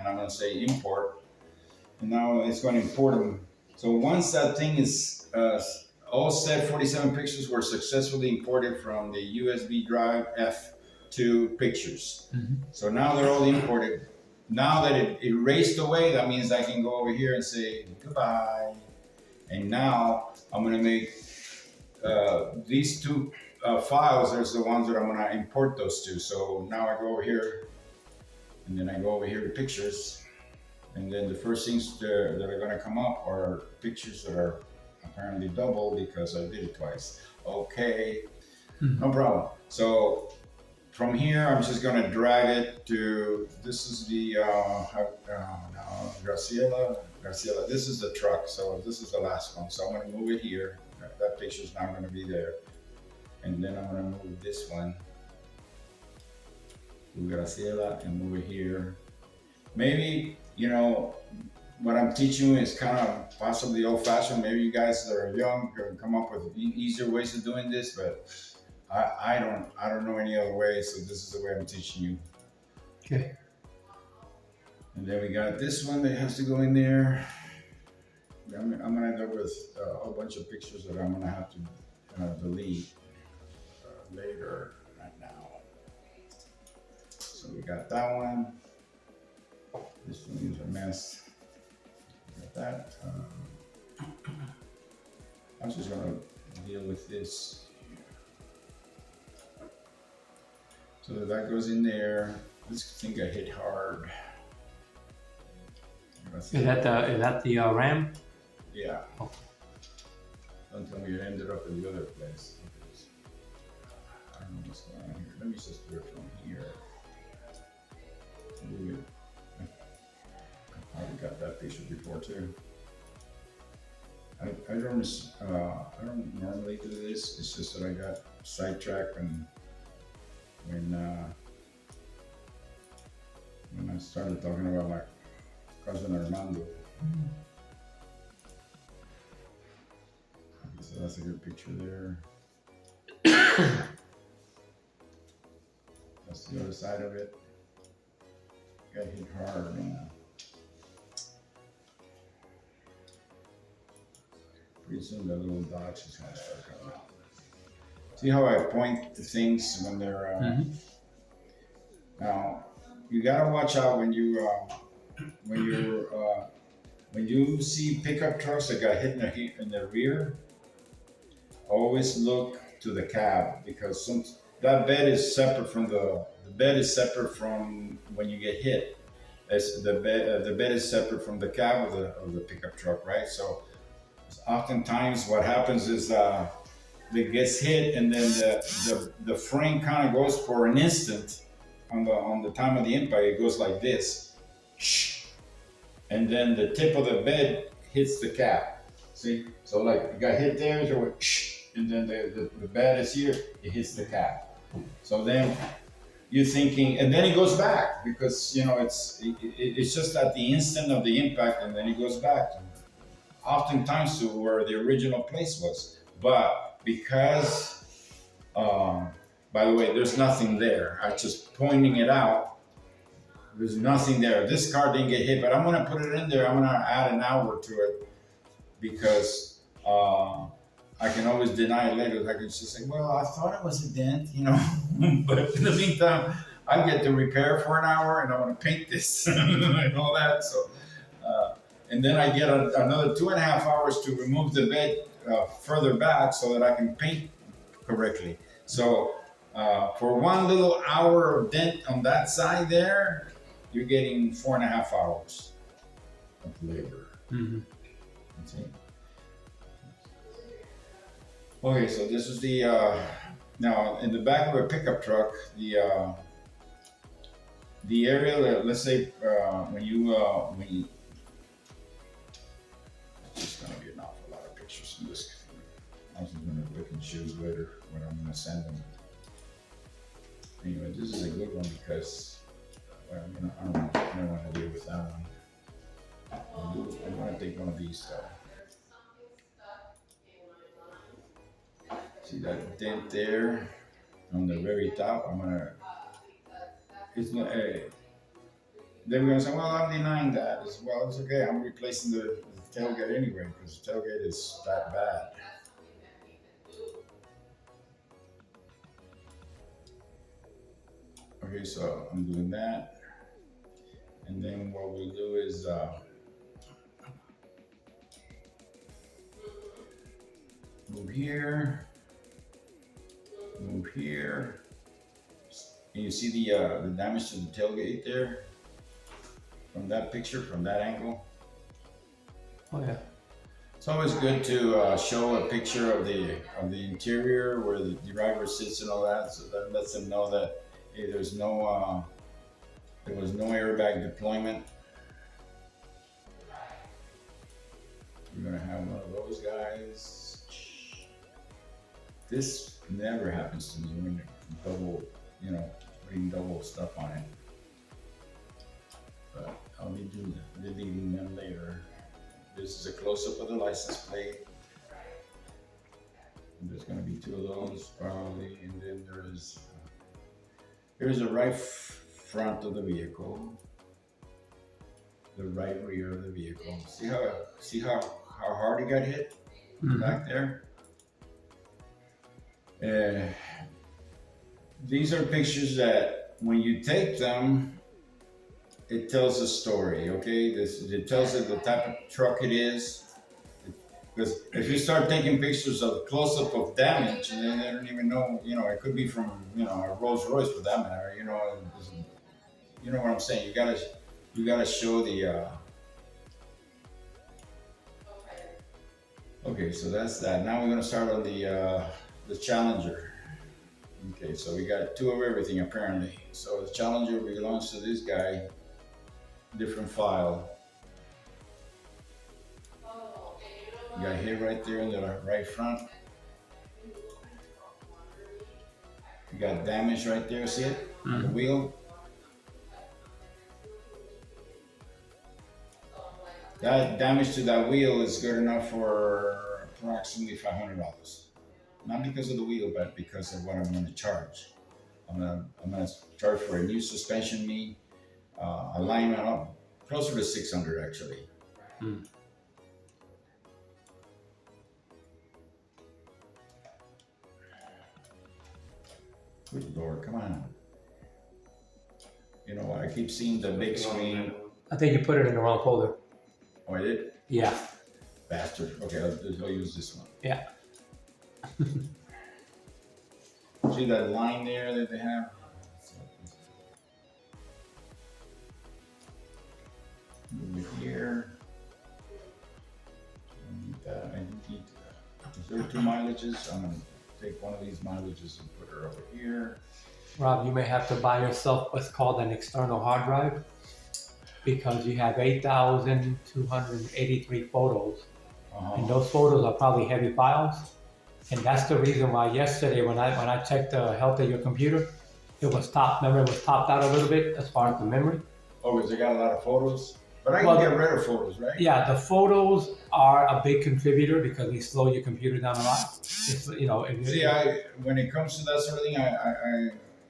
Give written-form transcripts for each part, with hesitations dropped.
and I'm gonna say import, and now it's gonna import them. So once that thing is all set, 47 pictures were successfully imported from the USB drive F to pictures. So now they're all imported. Now that it erased away, that means I can go over here and say goodbye. And now I'm gonna make these two files. There's the ones that I'm gonna import those to. So now I go over here, and then I go over here to pictures, and then the first things that are gonna come up are pictures that are apparently double because I did it twice. Okay, no problem. So from here, I'm just gonna drag it to, this is the, Graciela, this is the truck, so this is the last one. So I'm gonna move it here. That picture's not gonna be there. And then I'm gonna move this one to Graciela and move it here. Maybe, what I'm teaching you is kind of possibly old-fashioned. Maybe you guys that are young can come up with easier ways of doing this, but I don't know any other way, so this is the way I'm teaching you. Okay. And then we got this one that has to go in there. I'm gonna end up with a whole bunch of pictures that I'm gonna have to delete later, not now. So we got that one. This one is a mess. We got that. I'm just gonna deal with this. So that goes in there. This thing got hit hard. Is that the RAM? Yeah. Oh. Don't tell me it ended up in the other place. I don't know what's going on here. Let me just do it from here. Move it. I already got that picture before too. I don't normally do this. It's just that I got sidetracked and when I started talking about my cousin Armando. So that's a good picture there. That's the other side of it. Got hit hard. Pretty soon the little dots is gonna start coming out. See how I point to things when they're now you gotta watch out when you see pickup trucks that got hit in the rear. Always look to the cab because that bed is separate from the bed is separate from when you get hit. The bed is separate from the cab of the pickup truck, right? So oftentimes what happens is it gets hit and then the frame kind of goes for an instant on the time of the impact. It goes like this, and then the tip of the bed hits the cab. See, so like you got hit there, so it went, and then the bed is here, it hits the cab. So then you're thinking, and then it goes back because it's just at the instant of the impact, and then it goes back, oftentimes to where the original place was. But because, by the way, there's nothing there. I'm just pointing it out. There's nothing there. This car didn't get hit, but I'm gonna put it in there. I'm gonna add an hour to it because I can always deny it later. I can just say, well, I thought it was a dent, but in the meantime, I get to repair for an hour and I want to paint this and all that. So, and then I get another 2.5 hours to remove the bed further back so that I can paint correctly. So for one little hour of dent on that side there, you're getting 4.5 hours of labor. Mm-hmm. Okay, so this is the now in the back of a pickup truck, the area that, let's say when you it's just gonna be an awful lot of pictures from this. I'm just gonna pick and choose later when I'm gonna send them. Anyway, this is a good one because I don't want to deal with that one. I'm gonna take one of these though. See that dent there on the very top? It's not They were gonna say, well, I'm denying that. As well, it's okay. I'm replacing the tailgate anyway because the tailgate is that bad. Okay, so I'm doing that, and then what we'll do is move here, move here. And you see the damage to the tailgate there from that picture, from that angle. Oh yeah. It's always good to show a picture of the interior where the driver sits and all that, so that lets them know that hey, there was no airbag deployment. We're gonna have one of those guys. This never happens to me when you double, putting double stuff on it. But I'll be deleting them later. This is a close-up of the license plate. And there's going to be two of those probably, and then here's the right front of the vehicle, the right rear of the vehicle. See how hard it got hit back there. These are pictures that when you take them, it tells a story, okay? It tells you the type of truck it is. Because if you start taking pictures of close-up of damage, and then they don't even know, it could be from, a Rolls Royce for that matter, you know what I'm saying? You gotta show the. Okay, so that's that. Now we're gonna start on the Challenger. Okay, so we got two of everything apparently. So the Challenger belongs to this guy. Different file. You got hit right there in the right front. You got damage right there, see it? On the wheel. That damage to that wheel is good enough for approximately $500. Not because of the wheel, but because of what I'm going to charge. I'm gonna charge for a new suspension knee. Alignment up closer to 600 actually. Good Lord, come on. You know what? I keep seeing the big screen. I think you put it in the wrong folder. Oh, I did? Yeah. Bastard. Okay, I'll use this one. Yeah. See that line there that they have? Move it here. I need is there two mileages? I'm gonna take one of these mileages and put her over here. Rob, you may have to buy yourself what's called an external hard drive because you have 8,283 photos. And those photos are probably heavy files. And that's the reason why yesterday when I checked the health of your computer, it was topped out a little bit as far as the memory. Oh, because they got a lot of photos? But I can get rid of photos, right? Yeah, the photos are a big contributor because they slow your computer down a lot. It's, when it comes to that sort of thing,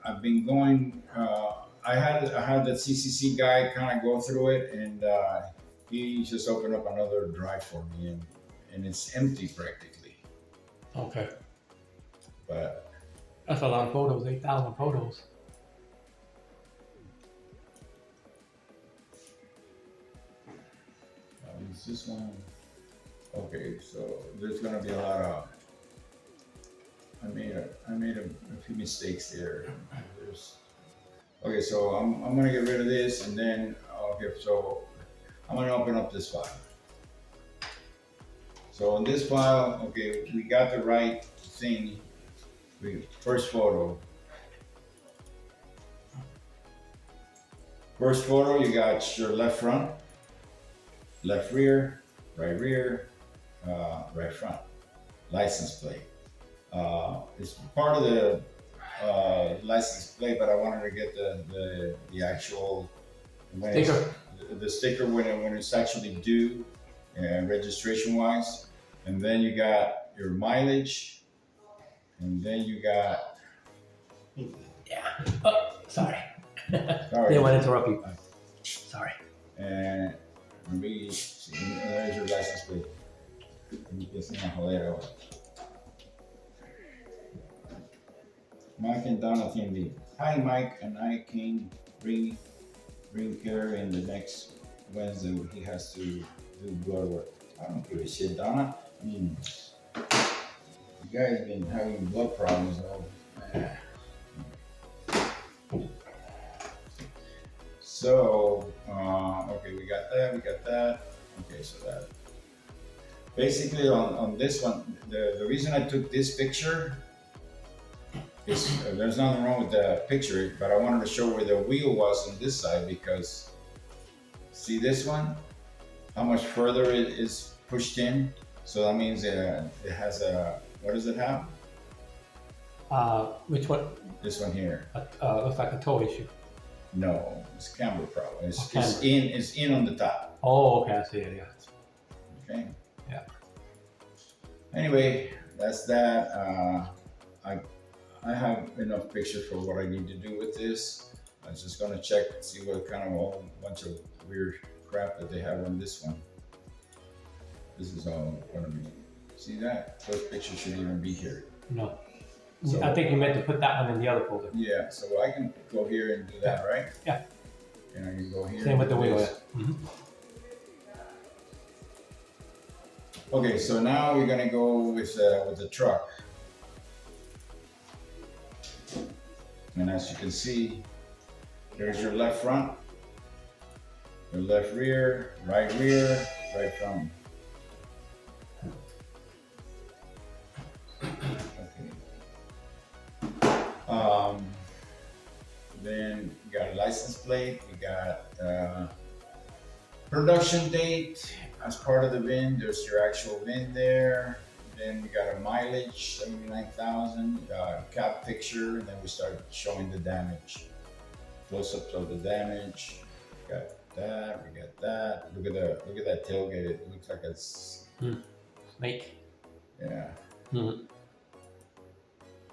I've been going. I had that CCC guy kind of go through it, and he just opened up another drive for me, and it's empty practically. Okay. But that's a lot of photos. 8,000 photos. Is this one? Okay, so there's gonna be a lot of. I made a few mistakes there. Okay, so I'm gonna get rid of this, and then so I'm gonna open up this file. So in this file, okay, we got the right thing. First photo. First photo, you got your left front. Left rear, right front, license plate. It's part of the license plate, but I wanted to get the actual sticker. The sticker when it's actually due, registration wise, and then you got your mileage, and then you got. Yeah. Oh, sorry. Sorry. Didn't want to interrupt you. Sorry. And maybe, there's your license plate. Empiecen a joder ahora. Mike and Donna Tindy. Hi, Mike, and I can bring care in the next Wednesday. He has to do blood work. I don't give a shit, Donna. I mean, you guys been having blood problems all. So, okay, we got that. Okay, so that. Basically, on this one, the reason I took this picture is there's nothing wrong with the picture, but I wanted to show where the wheel was on this side because see this one, how much further it is pushed in. So that means it has a, what does it have? Which one? This one here. Looks like a toe issue. No, it's camber problem. It's camber. It's in on the top. Oh, okay, I see it. Yeah. Okay. Yeah. Anyway, that's that. I have enough pictures for what I need to do with this. I'm just gonna check and see what kind of a bunch of weird crap that they have on this one. This is all gonna be. See that? Those pictures shouldn't even be here. No. So, I think you meant to put that one in the other folder. Yeah, so I can go here and do that, right? Yeah. And I can go here. Same with the wheel. Okay, so now we're gonna go with the truck. And as you can see, there's your left front, your left rear, right front. Okay. Then we got a license plate, we got production date as part of the VIN. There's your actual VIN there. Then we got a mileage, 79,000, cab picture, and then we start showing the damage. Close-ups of the damage. We got that, we got that. Look at that tailgate. It looks like it's snake. Yeah. Mm-hmm.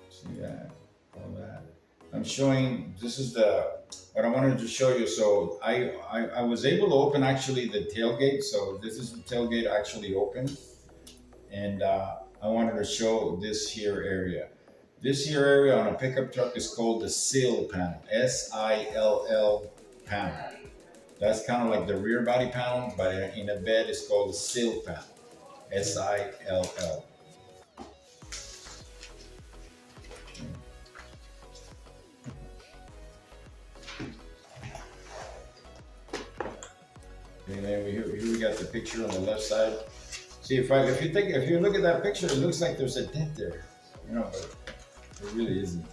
See that? All that. I'm showing, this is what I wanted to show you. So I was able to open actually the tailgate. So this is the tailgate actually open. And I wanted to show this here area. This here area on a pickup truck is called the sill panel, S-I-L-L panel. That's kind of like the rear body panel, but in a bed it's called the sill panel, S-I-L-L. And then here we got the picture on the left side. See, if you look at that picture, it looks like there's a dent there, you know, but it really isn't.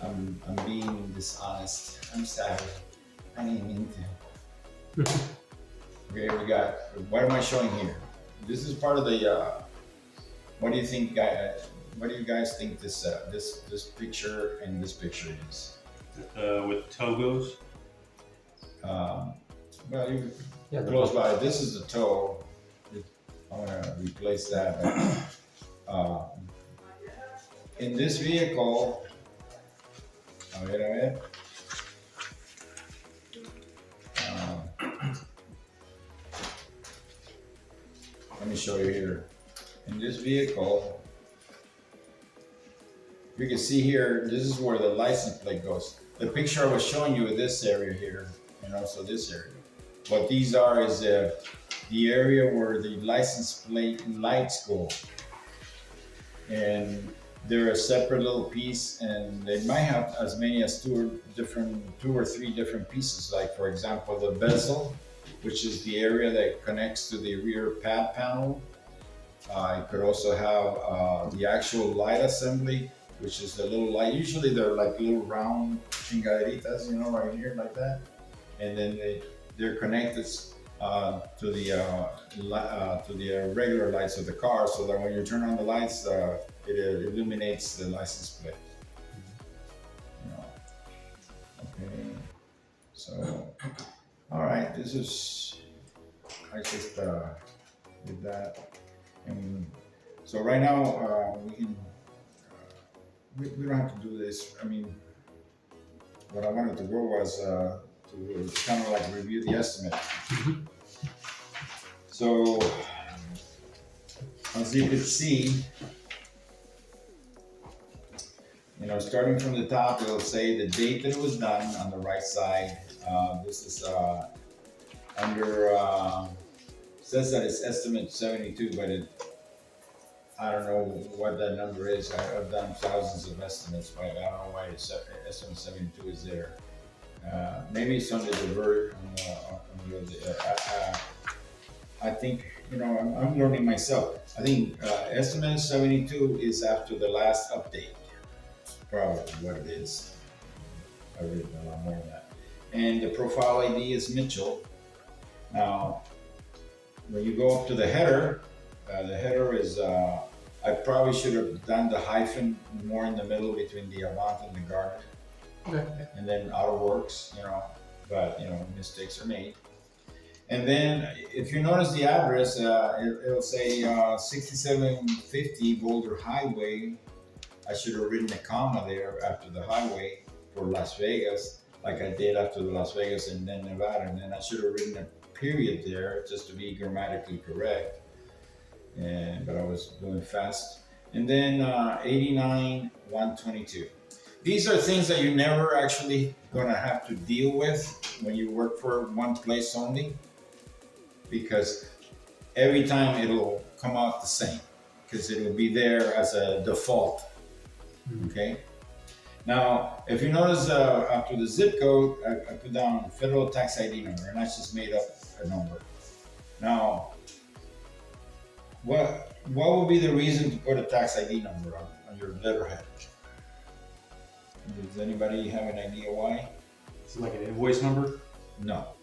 I'm being dishonest. I'm sorry. I didn't mean to. Okay, we got. What am I showing here? This is part of the. What do you think, guys? What do you guys think this this picture and this picture is? With Togos. Well, you close by. This is the toe. I want to replace that. In this vehicle, let me show you here. In this vehicle, you can see here, this is where the license plate goes. The picture I was showing you in this area here, and also this area. What these are is the area where the license plate lights go. And they're a separate little piece, and they might have as many as two or three different pieces. Like for example, the bezel, which is the area that connects to the rear pad panel. It could also have the actual light assembly, which is the little light. Usually they're like little round chingaderitas, you know, right here like that. And then they're connected to the regular lights of the car, so that when you turn on the lights, it illuminates the license plate. You know. Okay. So, all right. This is. I just did that, and so right now we can. We don't have to do this. I mean, what I wanted to go was to to kind of like review the estimate. So, as you can see, starting from the top, it'll say the date that it was done on the right side. This is under, says that it's estimate 72, but I don't know what that number is. I've done thousands of estimates, but I don't know why estimate 72 is there. Maybe it's under the verb. I think, I'm learning myself. I think estimate 72 is after the last update. Probably what it is. I read a lot more than that. And the profile ID is Mitchell. Now, when you go up to the header is, I probably should have done the hyphen more in the middle between the Avant and the Garden. Okay. And then Autoworks, but mistakes are made. And then if you notice the address, it'll say 6750 Boulder Highway. I should have written a comma there after the highway for Las Vegas, like I did after the Las Vegas and then Nevada. And then I should have written a period there just to be grammatically correct. But I was going fast. And then 89-122. These are things that you're never actually gonna have to deal with when you work for one place only, because every time it'll come out the same, because it'll be there as a default. Okay. Now, if you notice, after the zip code, I put down federal tax ID number, and I just made up a number. Now, what would be the reason to put a tax ID number on your letterhead? Does anybody have an idea why? It's like an invoice number? No.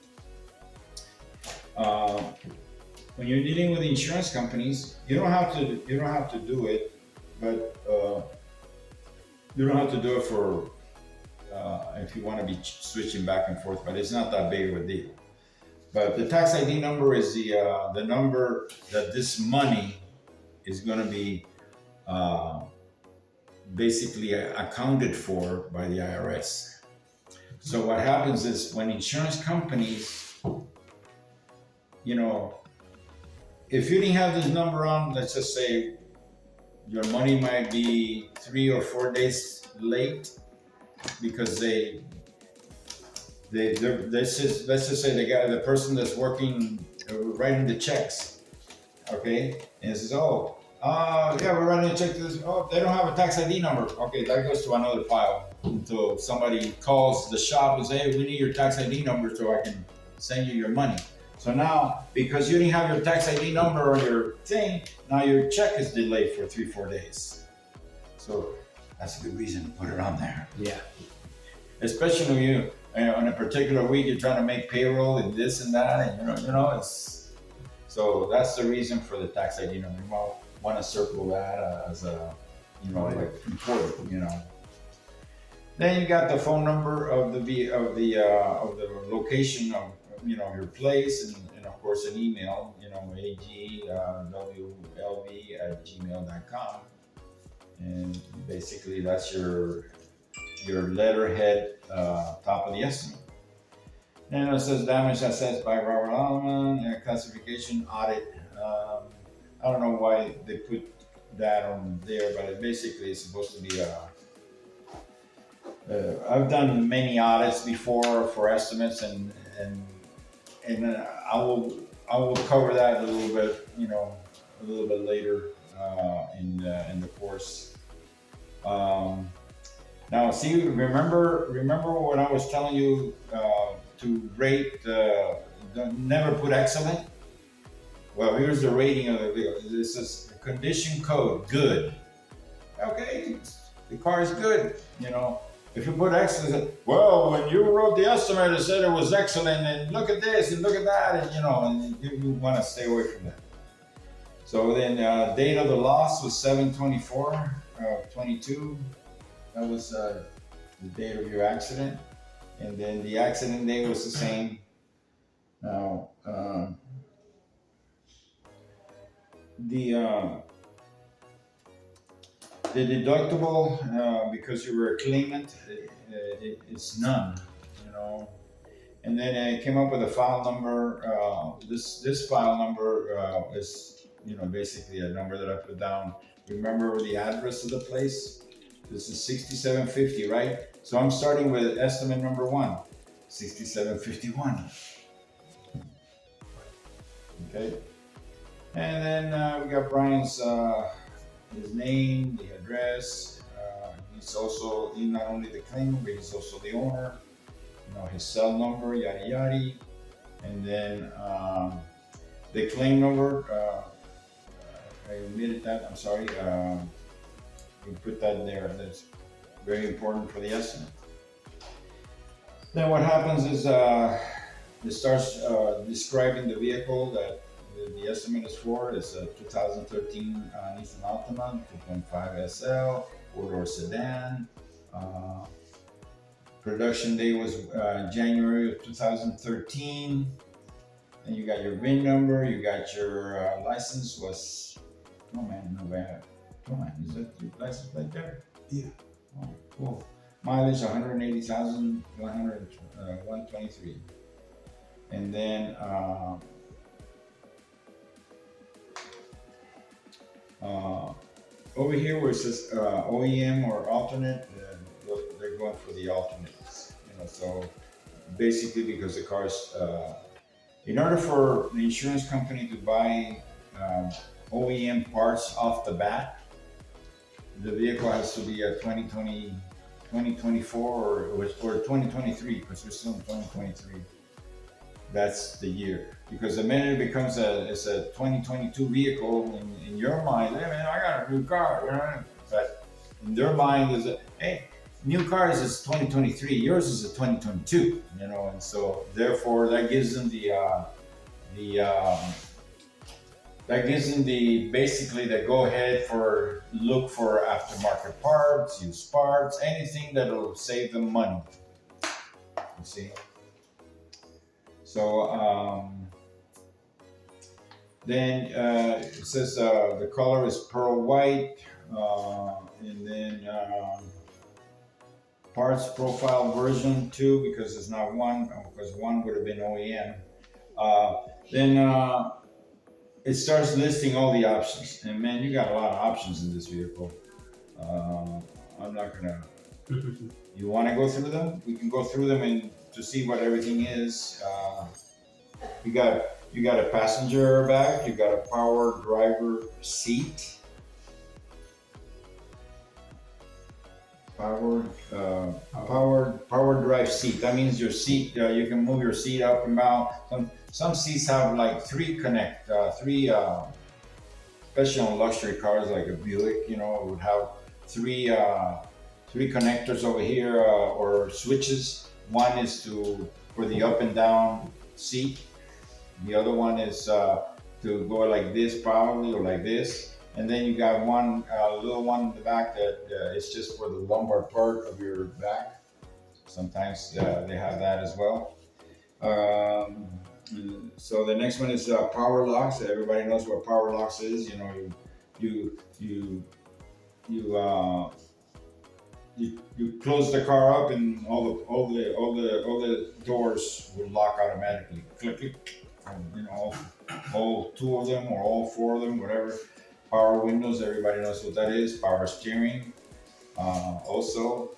When you're dealing with insurance companies, you don't have to do it, but you don't have to do it for if you want to be switching back and forth. But it's not that big of a deal. But the tax ID number is the number that this money is going to be basically accounted for by the IRS. So what happens is when insurance companies, if you didn't have this number on, let's just say your money might be 3 or 4 days late because let's just say the person that's working writing the checks, okay, and it says, yeah, we're writing a check to this. Oh, they don't have a tax ID number. Okay, that goes to another file until somebody calls the shop and says, hey, we need your tax ID number so I can send you your money. So now, because you didn't have your tax ID number on your thing, now your check is delayed for 3-4 days. So that's a good reason to put it on there. Yeah. Especially when you on a particular week you're trying to make payroll and this and that, and it's so that's the reason for the tax ID number. You might want to circle that as a like important. Then you got the phone number of the location of your place, and of course an email, agwlv@gmail.com, and basically that's your letterhead top of the estimate. And it says damage assessed by Robert Aleman, classification audit. I don't know why they put that on there, but it basically is supposed to be I've done many audits before for estimates, and I will cover that a little bit later in the course. Now, see, remember when I was telling you to rate, never put excellent? Well, here's the rating of the vehicle. This is condition code, good. Okay, the car is good, If you put excellent, well, when you wrote the estimate, it said it was excellent, and look at this, and look at that, and you want to stay away from that. So then, date of the loss was 7/24/22. That was the date of your accident, and then the accident day was the same. Now, the deductible, because you were a claimant, it's none. and then I came up with a file number. This file number is basically a number that I put down. Remember the address of the place? This is 6750, right? So I'm starting with estimate number 1, 6751. Okay, and then we got Brian's his name, the address. He's not only the claimant, but he's also the owner. His cell number, yada yada, and then the claim number. I omitted that. I'm sorry. You put that there. That's very important for the estimate. Then what happens is it starts describing the vehicle that the estimate is for. It's a 2013 Nissan Altima 2.5 SL, four-door sedan. Production day was January of 2013. And you got your VIN number, you got your license was, oh man, no bad. Come on, is that your license right there? Yeah. Oh, cool. Mileage 180,123. And then over here where it says OEM or alternate, they're going for the alternates. So basically because the car's, in order for the insurance company to buy OEM parts off the bat, the vehicle has to be a 2020, 2024 or 2023 because we're still in 2023. That's the year. Because the minute it becomes a 2022 vehicle, in your mind, hey man, I got a new car, But in their mind is, hey, new cars is 2023, yours is a 2022, and so therefore that gives them basically the go ahead for look for aftermarket parts, used parts, anything that'll save them money. You see? So then it says the color is pearl white, and then parts profile version 2 because it's not 1, because 1 would have been OEM. Then it starts listing all the options, and man, you got a lot of options in this vehicle. I'm not gonna. You want to go through them? We can go through them and to see what everything is. You got a passenger bag. You got a power driver seat. Power drive seat. That means your seat. You can move your seat up and down. Some seats have like three, especially on luxury cars like a Buick. Would have three connectors over here or switches. One is for the up and down seat. The other one is to go like this probably or like this. And then you got one little one in the back that is just for the lumbar part of your back. Sometimes they have that as well. So the next one is power locks. Everybody knows what power locks is. You close the car up and all the doors will lock automatically. Click, click. All 2 of them or all 4 of them, whatever. Power windows, everybody knows what that is. Power steering. Also,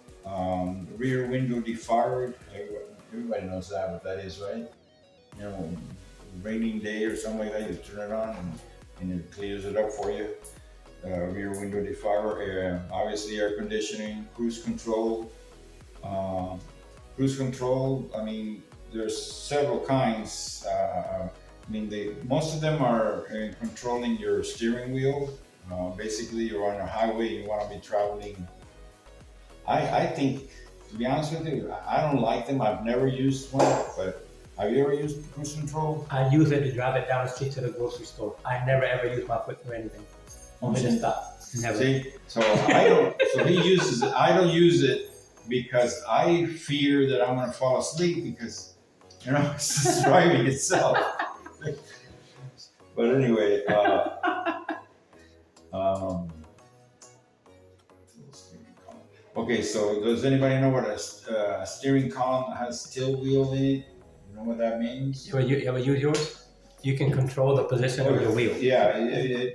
rear window defogger. Everybody knows what that is, right? Raining day or something like that, you turn it on and it clears it up for you. Rear window defogger, obviously air conditioning, cruise control. Cruise control, I mean, there's several kinds. Most of them are controlling your steering wheel. Basically, you're on a highway, you want to be traveling. I think, to be honest with you, I don't like them. I've never used one, but have you ever used cruise control? I use it to drive it down the street to the grocery store. I never ever use my foot for anything. Only to stop. Never. See, so I don't. So he uses it. I don't use it because I fear that I'm going to fall asleep because it's just driving itself. But anyway, okay. So does anybody know what a steering column has tilt wheel in it? know what that means? You ever use yours? You can control the position of your wheel. Yeah,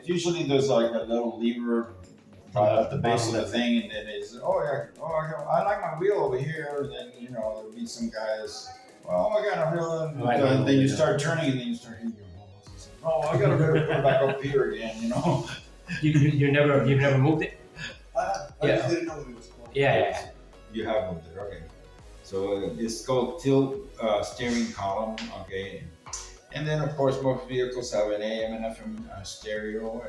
usually there's like a little lever at the base of the thing, and then it's I like my wheel over here. And then there'll be some guys. Oh, I got a wheel, and then you start turning, and then you start hitting your balls. And say, oh, I got to put it back up here again. You've never moved it. I just didn't know it was called. Yeah. You have moved it, okay. So it's called tilt steering column, okay. And then of course most vehicles have an AM and FM stereo,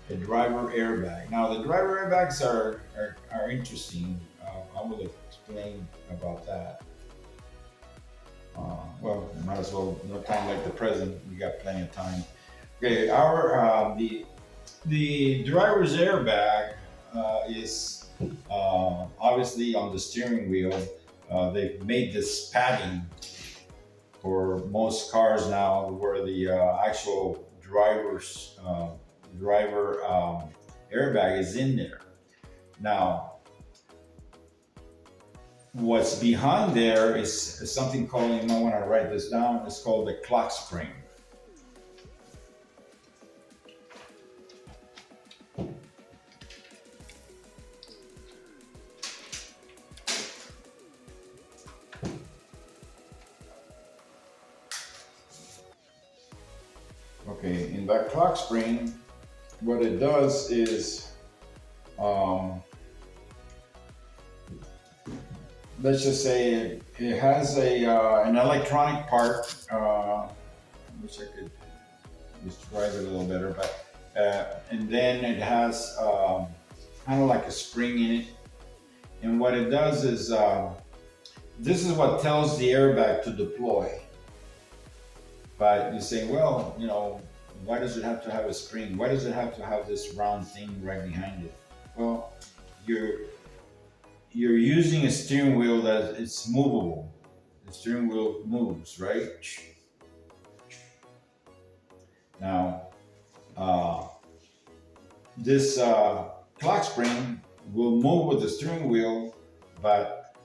a driver airbag. Now the driver airbags are interesting. I will explain about that. Well, might as well, no time like the present. We got plenty of time. Okay, the driver's airbag is obviously on the steering wheel. They've made this padding for most cars now, where the actual driver airbag is in there. Now, what's behind there is something called, you might want to write this down, it's called the clock spring. Okay, in that clock spring, what it does is, let's just say it has an electronic part. I wish I could describe it a little better, but and then it has kind of like a spring in it. And what it does is, this is what tells the airbag to deploy. But you say, well, why does it have to have a spring? Why does it have to have this round thing right behind it? Well, you're using a steering wheel that it's movable. The steering wheel moves, right? Now, this clock spring will move with the steering wheel, but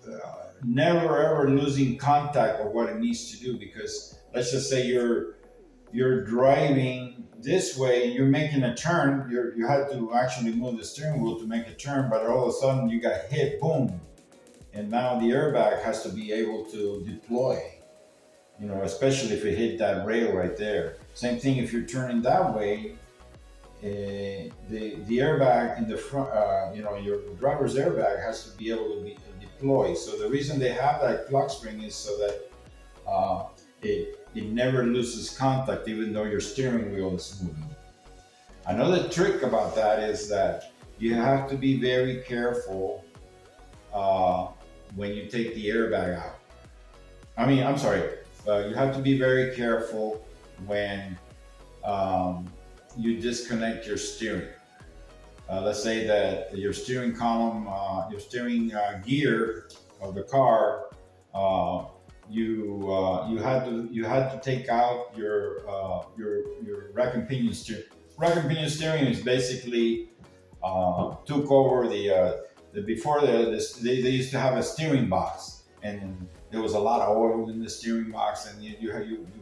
never ever losing contact of what it needs to do, because let's just say you're driving this way and you're making a turn. You had to actually move the steering wheel to make a turn, but all of a sudden you got hit, boom, and now the airbag has to be able to deploy. Especially if it hit that rail right there. Same thing if you're turning that way. The airbag in the front, your driver's airbag has to be able to be deployed. So the reason they have that clock spring is so that it never loses contact, even though your steering wheel is moving. Another trick about that is that you have to be very careful when you take the airbag out. You have to be very careful when you disconnect your steering. Let's say that your steering column, your steering gear of the car, you had to take out your rack and pinion steering. Rack and pinion steering is basically took over before they used to have a steering box, and there was a lot of oil in the steering box, and you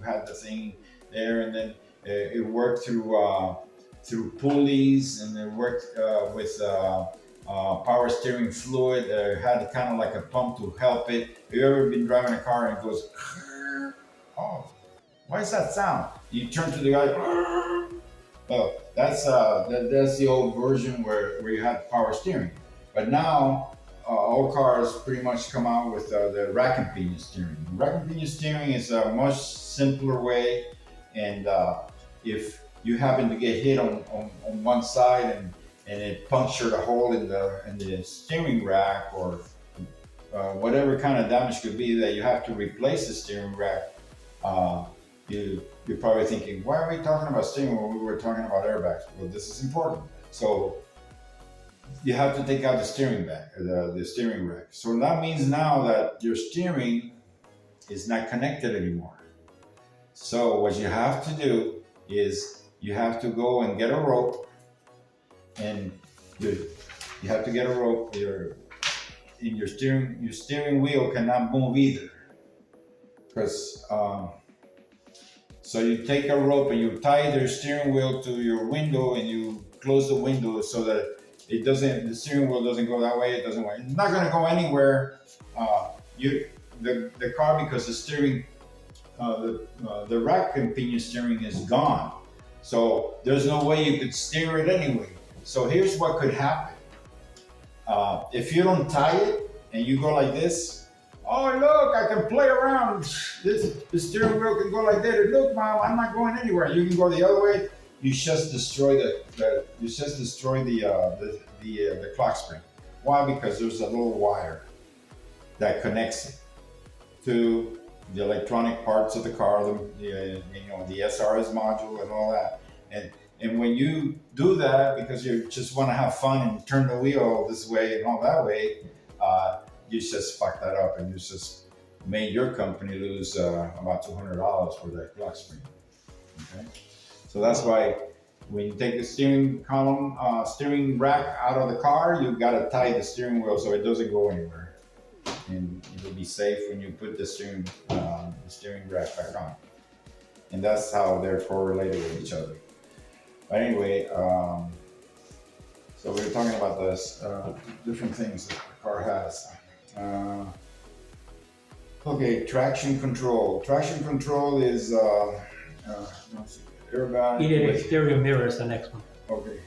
had the thing there, and then it worked through pulleys, and it worked with power steering fluid. It had kind of like a pump to help it. Have you ever been driving a car and it goes, oh, why is that sound? You turn to the guy, well, that's the old version where you had power steering. But now all cars pretty much come out with the rack and pinion steering. Rack and pinion steering is a much simpler way, and if you happen to get hit on one side and it punctured a hole in the steering rack, or whatever kind of damage could be that you have to replace the steering rack, you're probably thinking, why are we talking about steering when we were talking about airbags? Well, this is important. So you have to take out the steering rack. So that means now that your steering is not connected anymore. So what you have to do is you have to go and get a rope, and you have to get a rope. Your steering wheel cannot move either, because so you take a rope and you tie the steering wheel to your window and you close the window so that the steering wheel doesn't go that way. It doesn't. It's not going to go anywhere. The car, because the steering, the rack and pinion steering is gone. So there's no way you could steer it anyway. So here's what could happen. If you don't tie it and you go like this, oh look, I can play around. The steering wheel can go like that. Look, Mom, I'm not going anywhere. You can go the other way. You just destroy the clock spring. Why? Because there's a little wire that connects it to the electronic parts of the car, the SRS module and all that. And when you do that, because you just want to have fun and turn the wheel this way and all that way, you just fuck that up and you just made your company lose about $200 for that clock spring. Okay, so that's why when you take the steering rack out of the car, you got to tie the steering wheel so it doesn't go anywhere, and it'll be safe when you put the steering rack back on. And that's how they're correlated with each other. But anyway, so we were talking about this different things that the car has. Okay, traction control. Traction control is airbag. Heated exterior mirrors, the next one. Okay.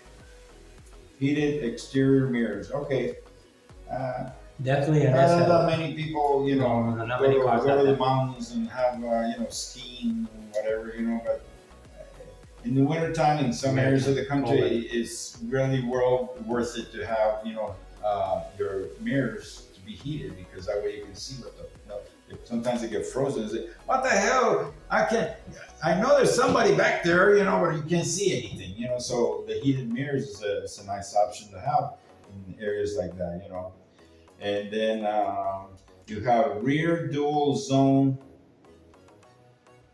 Heated exterior mirrors. Okay. Definitely an Not SL. that many people, not many cars go have to the that. mountains and have, skiing and whatever, but in the wintertime in some areas of the country, it's really worth it to have, your mirrors to be heated, because that way you can see what if sometimes they get frozen. It's like, what the hell? I know there's somebody back there, but you can't see anything, so the heated mirrors is a nice option to have in areas like that, And then you have rear dual zone.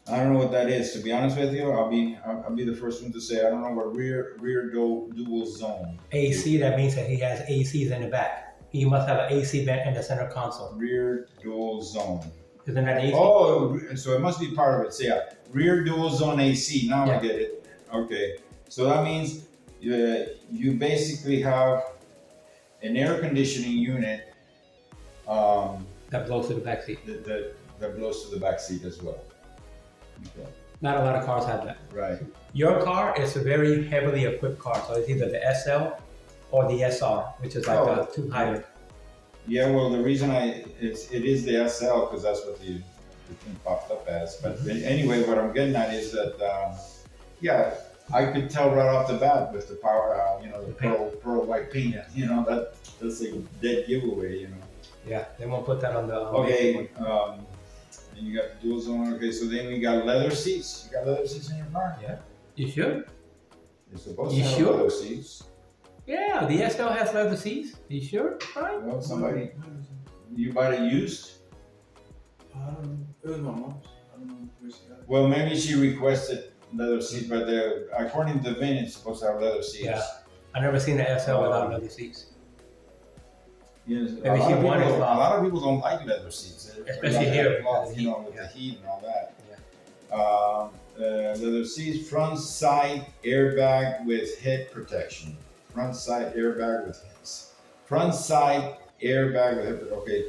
I don't know what that is. To be honest with you, I'll be the first one to say I don't know what rear dual zone. AC, that means that he has ACs in the back. He must have an AC vent in the center console. Rear dual zone. Isn't that AC? Oh, so it must be part of it. So yeah, rear dual zone AC. Now I get it. Okay, so that means you basically have an air conditioning unit that blows to the back seat. That blows to the back seat as well. Okay. Not a lot of cars have that. Right. Your car is a very heavily equipped car, so it's either the SL or the SR, which is like a two higher. Yeah, well, the reason it is the SL because that's what the thing popped up as. But anyway, what I'm getting at is that I could tell right off the bat with the power, the pearl white paint. That's a dead giveaway. Yeah, they won't put that on the. Okay. And you got the dual zone. Okay, so then we got leather seats. You got leather seats in your car? Yeah. You should. You're supposed to have leather seats. Yeah, the SL has leather seats. You sure? Right? Well, you bought it used? I don't know. It was my mom's. I don't know where she got it. Well, maybe she requested leather seats, but according to the VIN, it's supposed to have leather seats. Yeah. I've never seen an SL without leather seats. Yes, Maybe a lot of people don't like leather seats, especially here, with the heat and all that. Yeah. Leather seats, front side airbag with head protection. Front side airbag with heads. Front side airbag with head protection. Okay.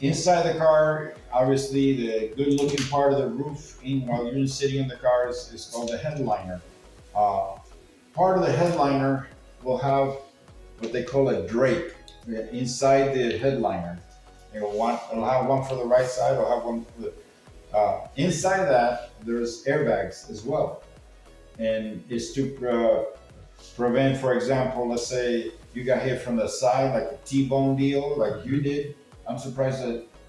Inside the car, obviously, the good-looking part of the roof, while you're sitting in the car, is called the headliner. Part of the headliner will have what they call a drape inside the headliner. It'll have one for the right side, it'll have one for the... inside that, there's airbags as well. And it's to prevent, for example, let's say you got hit from the side, like a T-bone deal, like you did. I'm surprised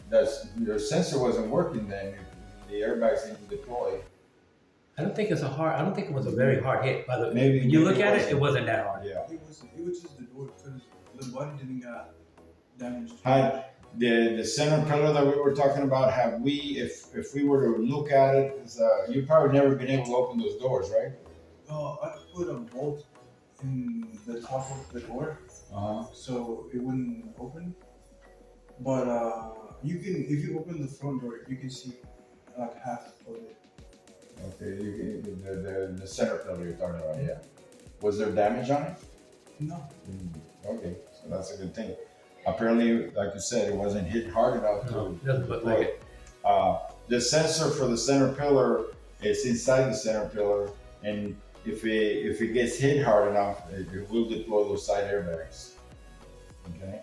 that your sensor wasn't working then. The airbags didn't deploy. I don't think it was a very hard hit. By the way, Maybe when you look at it, it wasn't that hard. Yeah. It was just the door because the body didn't got damaged. The center pillar that we were talking about, if we were to look at it, you've probably never been able to open those doors, right? I put a bolt in the top of the door, so it wouldn't open. But You can, if you open the front door, you can see like half of it. Okay, the center pillar you're talking about, yeah. Was there damage on it? No. Okay, so that's a good thing. Apparently, like you said, it wasn't hit hard enough to doesn't look like it. The sensor for the center pillar is inside the center pillar, and if it gets hit hard enough, it will deploy those side airbags. Okay.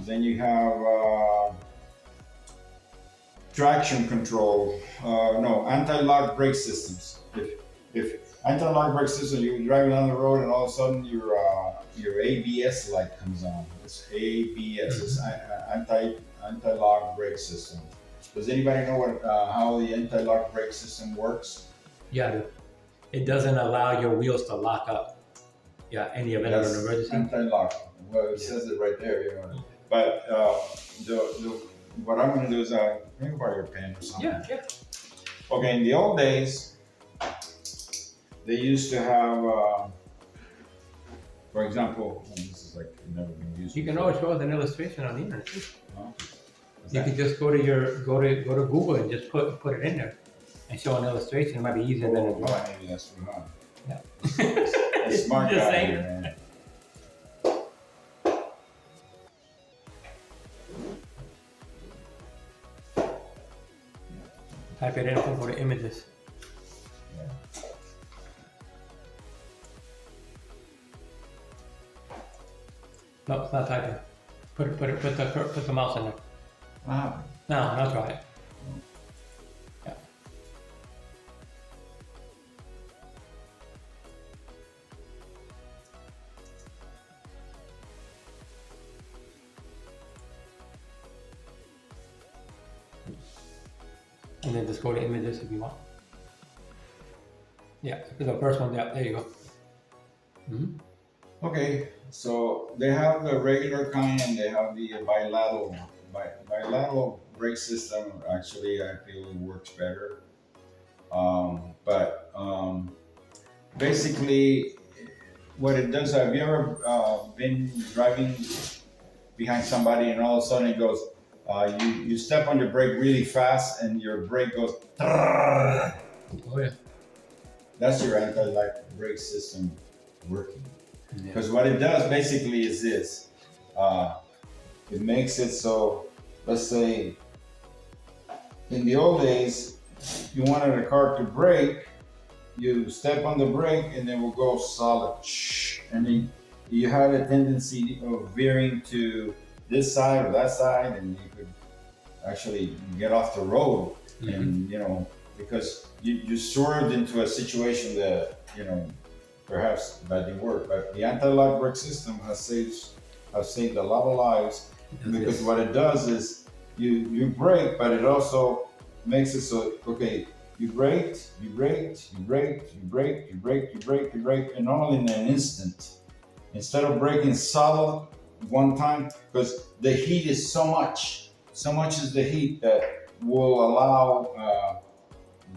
Then you have traction control. No, anti-lock brake systems. If anti-lock brake system, you're driving down the road and all of a sudden your ABS light comes on. It's ABS. It's anti-lock brake system. Does anybody know what how the anti-lock brake system works? Yeah, it doesn't allow your wheels to lock up. Yeah, any event of an emergency. Anti-lock. Well, it says it right there, you know. But what I'm going to do is think about your pen or something. Yeah. Okay, in the old days, they used to have, for example, this is like never been used. You can always show us an illustration on the internet. Huh? You could just go to Google and just put it in there and show an illustration. It might be easier than a drawing. Maybe that's from mine. Yeah. A smart Just guy saying. here, man. Type it in and go to images. Yeah. No, it's not typing. Put the mouse in there. Wow. No, not try it. Yeah. And then just go to images if you want. Yeah, the first one, yeah, there you go. Mm-hmm. Okay, so they have the regular kind and they have the bilateral. Bilateral brake system actually I feel it works better. But basically what it does, have you ever been driving behind somebody and all of a sudden it goes, you step on your brake really fast and your brake goes, Oh yeah. that's your anti-lock brake system working. Yeah. Because what it does basically is this, it makes it so, let's say, in the old days, you wanted a car to brake, you step on the brake and it will go solid. And then you have a tendency of veering to this side or that side, and you could actually get off the road. Mm-hmm. And, you know, because you swerved into a situation that, you know, perhaps that didn't work. But the anti-lock brake system has saved a lot of lives, because what it does is you brake, but it also makes it so, okay, you braked, and all in an instant. Instead of braking solid one time, because the heat is so much is the heat that will allow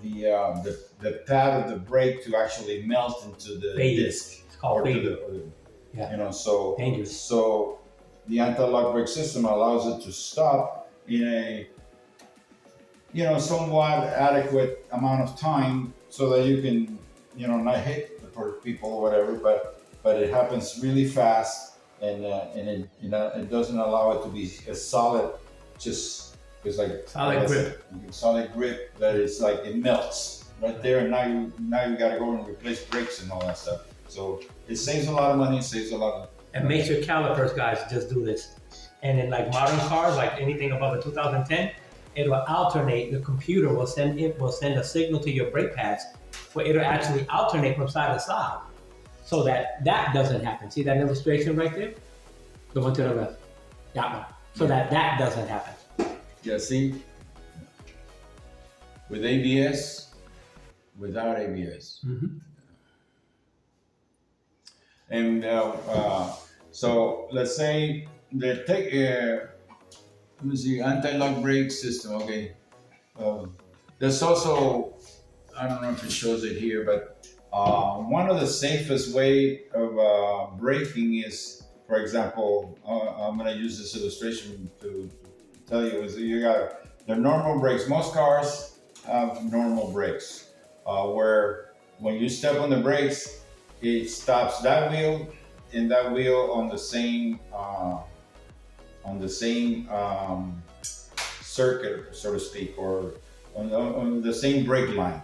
the pad of the brake to actually melt into the disc. It's called fading. Yeah. You know, so dangerous. So the anti-lock brake system allows it to stop in a, you know, somewhat adequate amount of time so that you can, you know, not hit the people or whatever, but it happens really fast, and it, you know, it doesn't allow it to be a solid, just it's like solid grip that is like it melts right there, and now you got to go and replace brakes and all that stuff. So it saves a lot of money, it saves a lot of. And make sure calipers, guys, just do this. And in like modern cars, like anything above a 2010, it will alternate. The computer will send a signal to your brake pads where it'll actually alternate from side to side, so that doesn't happen. See that illustration right there? The one to the left, that one. So that doesn't happen. Yeah, see, with ABS, without ABS. Mm-hmm. And so let's say the let me see, anti-lock brake system. Okay, there's also, I don't know if it shows it here, but one of the safest way of braking is, for example, I'm going to use this illustration to tell you is you got the normal brakes. Most cars have normal brakes, where when you step on the brakes, it stops that wheel and that wheel on the same circuit, so to speak, or on the same brake line.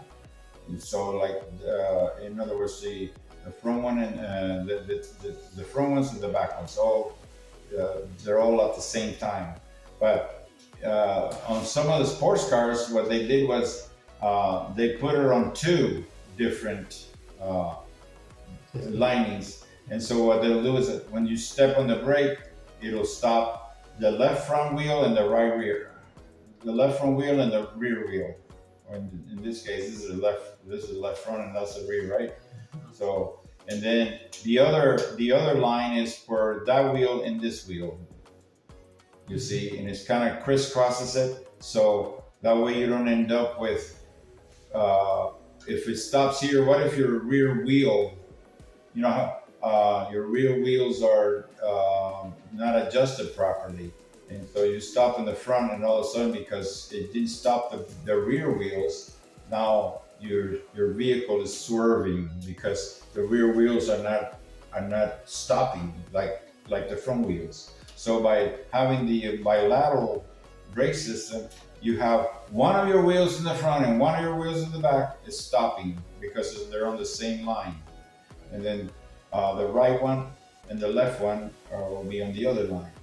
And so, like, in other words, the front one and the front ones and the back ones, all they're all at the same time. But on some of the sports cars, what they did was they put it on two different linings. And so what they'll do is that when you step on the brake, it'll stop the left front wheel and the right rear, the left front wheel and the rear wheel. Or in this case, this is the left front and that's the rear, right? So, and then the other line is for that wheel and this wheel. You see, and it's kind of crisscrosses it, so that way you don't end up with if it stops here. What if your rear wheel, you know, your rear wheels are not adjusted properly, and so you stop in the front, and all of a sudden, because it didn't stop the rear wheels, now your vehicle is swerving because the rear wheels are not stopping like the front wheels. So by having the bilateral brake system, you have one of your wheels in the front and one of your wheels in the back is stopping because they're on the same line. And then the right one and the left one will be on the other line.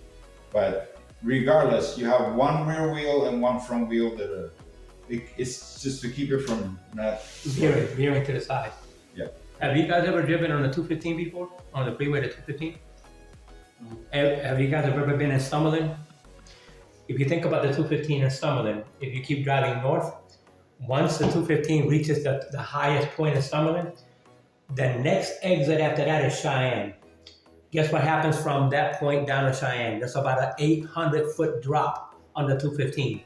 But regardless, you have one rear wheel and one front wheel that are, it's just to keep it from not veering to the side. Yeah. Have you guys ever driven on the 215 before? On the freeway to 215? Have you guys ever been in Summerlin? If you think about the 215 in Summerlin, if you keep driving north, once the 215 reaches the highest point in Summerlin, the next exit after that is Cheyenne. Guess what happens from that point down to Cheyenne? There's about an 800-foot drop on the 215.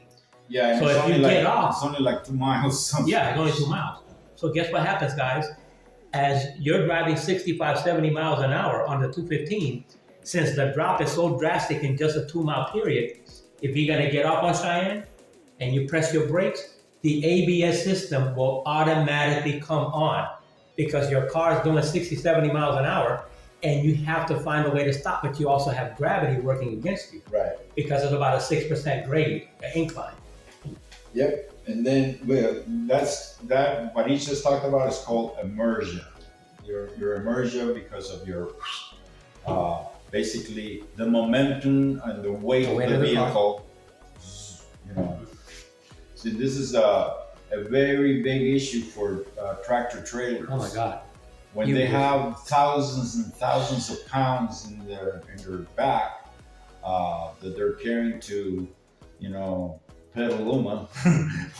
Yeah, so if you get off, it's only like 2 miles. Something. Yeah, it's only 2 miles. So guess what happens, guys? As you're driving 65, 70 miles an hour on the 215, since the drop is so drastic in just a 2 mile period, if you're gonna get off on Cheyenne and you press your brakes, the ABS system will automatically come on because your car is doing 60, 70 miles an hour and you have to find a way to stop, but you also have gravity working against you. Right. Because it's about a 6% grade, incline. Yep. And then that what he just talked about is called immersion. Your immersion because of your basically the momentum and the weight of the vehicle. You know, so this is a very big issue for tractor trailers. Oh my God! When they have thousands and thousands of pounds in their back that they're carrying to, you know, Petaluma,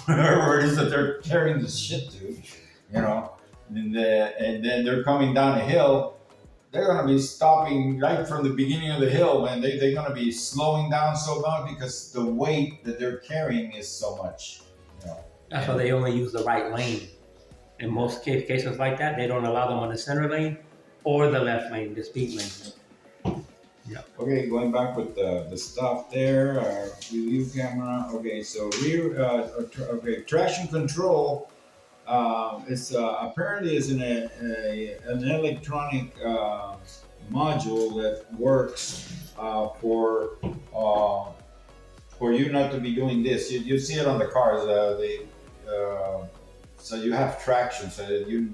wherever it is that they're carrying this shit to, you know, and then they're coming down a hill. They're going to be stopping right from the beginning of the hill, man. They're going to be slowing down so much because the weight that they're carrying is so much. You know. That's why they only use the right lane. In most cases like that, they don't allow them on the center lane or the left lane, the speed lane. Yeah. Okay, going back with the stuff there, review camera. Okay, so traction control. It's apparently is an electronic module that works for you not to be doing this. You see it on the cars. So you have traction. So that you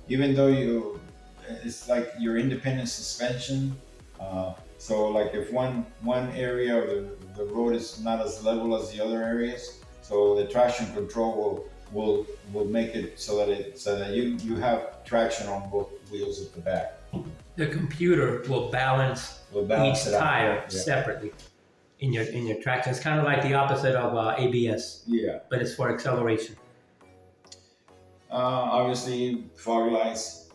even though it's like your independent suspension. So like if one area of the road is not as level as the other areas, so the traction control will make it so that you have traction on both wheels at the back. The computer will balance each tire separately in your traction. It's kind of like the opposite of ABS. Yeah. But it's for acceleration. Obviously, fog lights.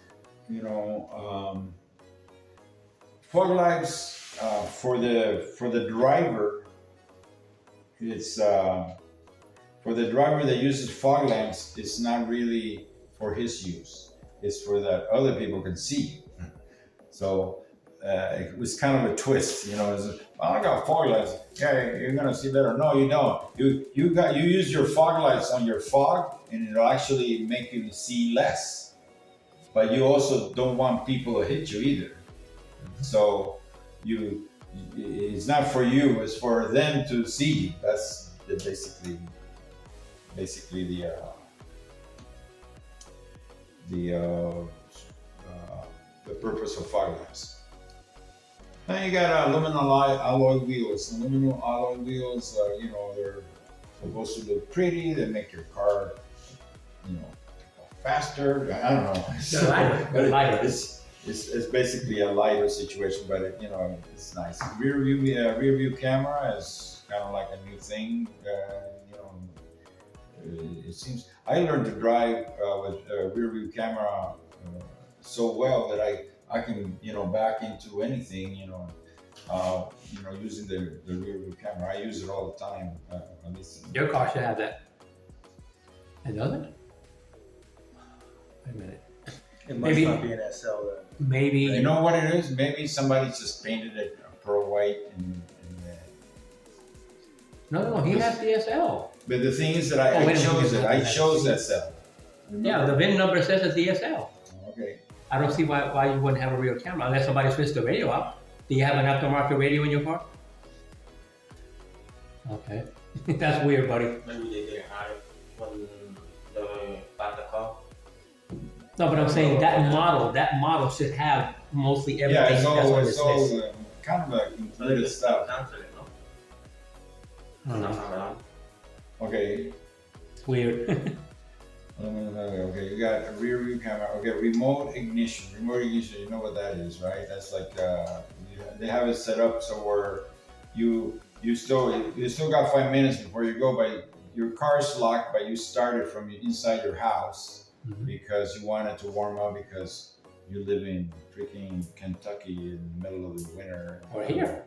You know, fog lights for the driver. It's for the driver that uses fog lamps. It's not really for his use. It's for that other people can see. So it was kind of a twist, you know. Well, I got fog lights. Yeah, you're gonna see better. No, you don't. You use your fog lights on your fog, and it'll actually make you see less. But you also don't want people to hit you either. So you, it's not for you. It's for them to see you. That's basically the purpose of fog lamps. Then you got aluminum alloy wheels. Aluminum alloy wheels, you know, they're supposed to look pretty. They make your car, you know, faster. I don't know. They're lighter. It's basically a lighter situation, but it, you know, it's nice. Rear view camera is kind of like a new thing. You know, it seems I learned to drive with rear view camera so well that I can, you know, back into anything, you know, using the rear view camera. I use it all the time. At least Your car should have that. It doesn't? Wait a minute. It must Maybe- not be an SL then. Maybe. You know what it is? Maybe somebody just painted it pearl white No, he has the SL. but the thing is that Oh, I wait a minute. chose it. I chose SL. Yeah, the VIN number says it's the SL. Okay. I don't see why you wouldn't have a rear camera unless somebody switched the radio out. Do you have an aftermarket radio in your car? Okay. That's weird, buddy. Maybe they didn't have it when they bought the car. No, but I'm saying that model should have mostly everything Yeah, that's on this list. kind of included stuff. Cancel it, no? I don't No, know. no. Okay. It's weird. Okay, you got a rear view camera. Okay, remote ignition. Remote ignition, you know what that is, right? That's like they have it set up so where you still got 5 minutes before you go, but your car's locked, but you started from inside your house because you want it to warm up because you live in freaking Kentucky in the middle of the winter. Or here.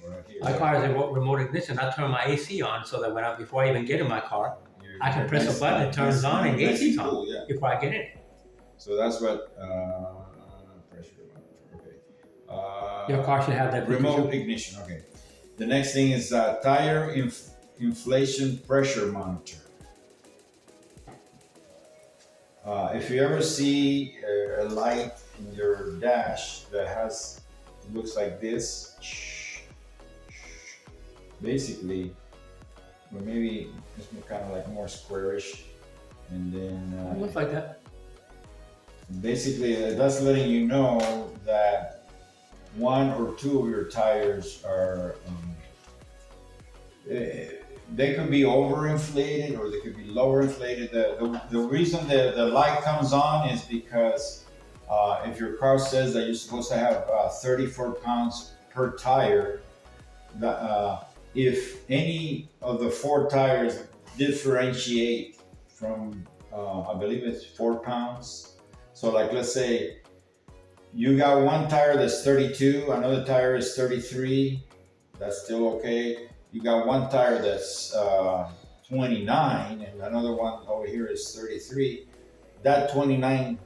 Or here. My car is a remote ignition. I turn my AC on so that before I even get in my car, I can press a button, it turns on, and AC's on cool, yeah. before I get in. So that's what pressure. Okay. Your car should have that feature Remote too. ignition. Okay. The next thing is tire inflation pressure monitor. If you ever see a light in your dash that looks like this, basically, or maybe it's kind of like more squarish, and then It looks like that. basically that's letting you know that one or two of your tires are they could be overinflated or they could be lower inflated. The reason the light comes on is because if your car says that you're supposed to have 34 pounds per tire, if any of the four tires differentiate from, I believe it's 4 pounds. So like, let's say you got one tire that's 32, another tire is 33, that's still okay. You got one tire that's 29 and another one over here is 33. That 29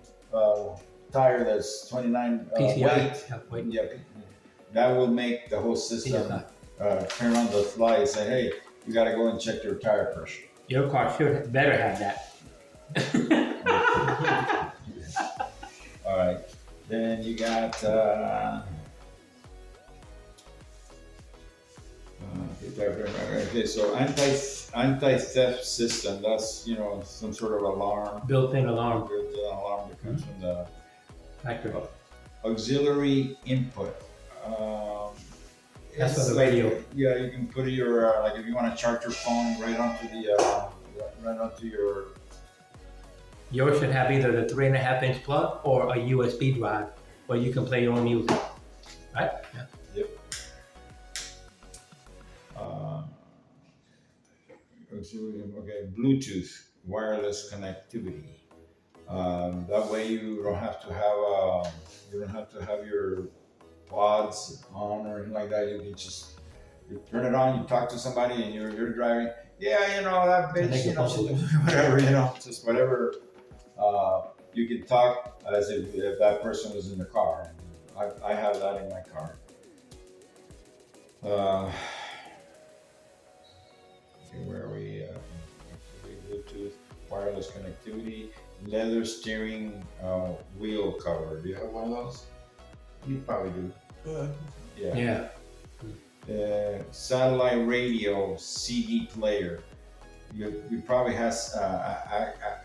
tire that's 29 weight, yeah, that will make the whole system turn on the fly and say, hey, you got to go and check your tire pressure. Your car better have that. All right. Then you got okay, so anti-theft system. That's, you know, some sort of alarm. Built-in alarm. Built-in alarm that comes from the Factory. auxiliary input. That's it's for the radio. Yeah, you can put your like if you want to charge your phone right onto your. Yours should have either the 3.5-inch plug or a USB drive where you can play your own music. Right? Yeah. Yep. Okay, Bluetooth wireless connectivity. That way you don't have to have your pods on or anything like that. You can just turn it on. You talk to somebody and you're driving. Yeah, you know that bitch. You know, whatever. You know, just whatever. You can talk as if that person was in the car. I have that in my car. Okay, where are we? Bluetooth, wireless connectivity, leather steering wheel cover. Do you have one of those? You probably do. Good. Yeah. Yeah. Satellite radio, CD player. You probably has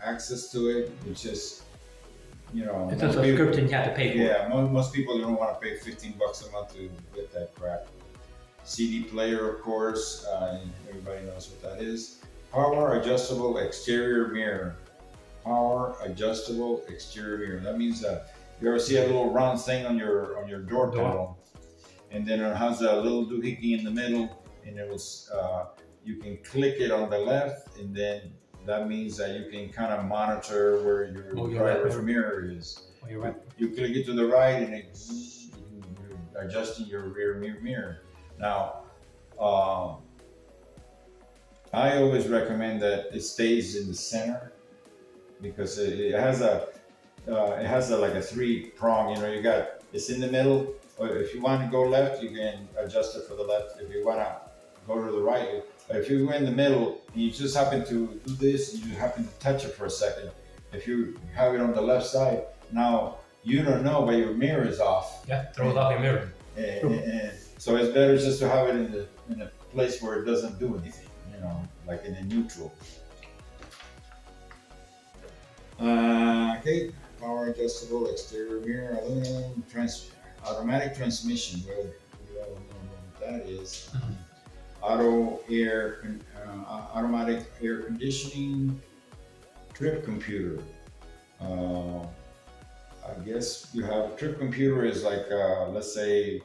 access to it. It's just, you know. It's a subscription you have to pay for. Yeah, most people don't want to pay $15 a month to get that crap. CD player, of course. Everybody knows what that is. Power adjustable exterior mirror. Power adjustable exterior mirror. That means that you ever see a little round thing on your door panel, and then it has a little doohickey in the middle, and it was you can click it on the left, and then that means that you can kind of monitor where your driver's mirror is. You click it to the right, and you're adjusting your rear mirror. Now, I always recommend that it stays in the center because it has like a 3-prong. You know, it's in the middle. Or if you want to go left, you can adjust it for the left. If you want to go to the right, if you go in the middle and you just happen to do this, you happen to touch it for a second. If you have it on the left side, now you don't know, but your mirror is off. Yeah, throws off your mirror. And so it's better just to have it in a place where it doesn't do anything, you know, like in a neutral. Okay, power adjustable exterior mirror, aluminum, automatic transmission. Well, we all know what that is. Automatic air conditioning, trip computer. I guess you have trip computer is like, let's say,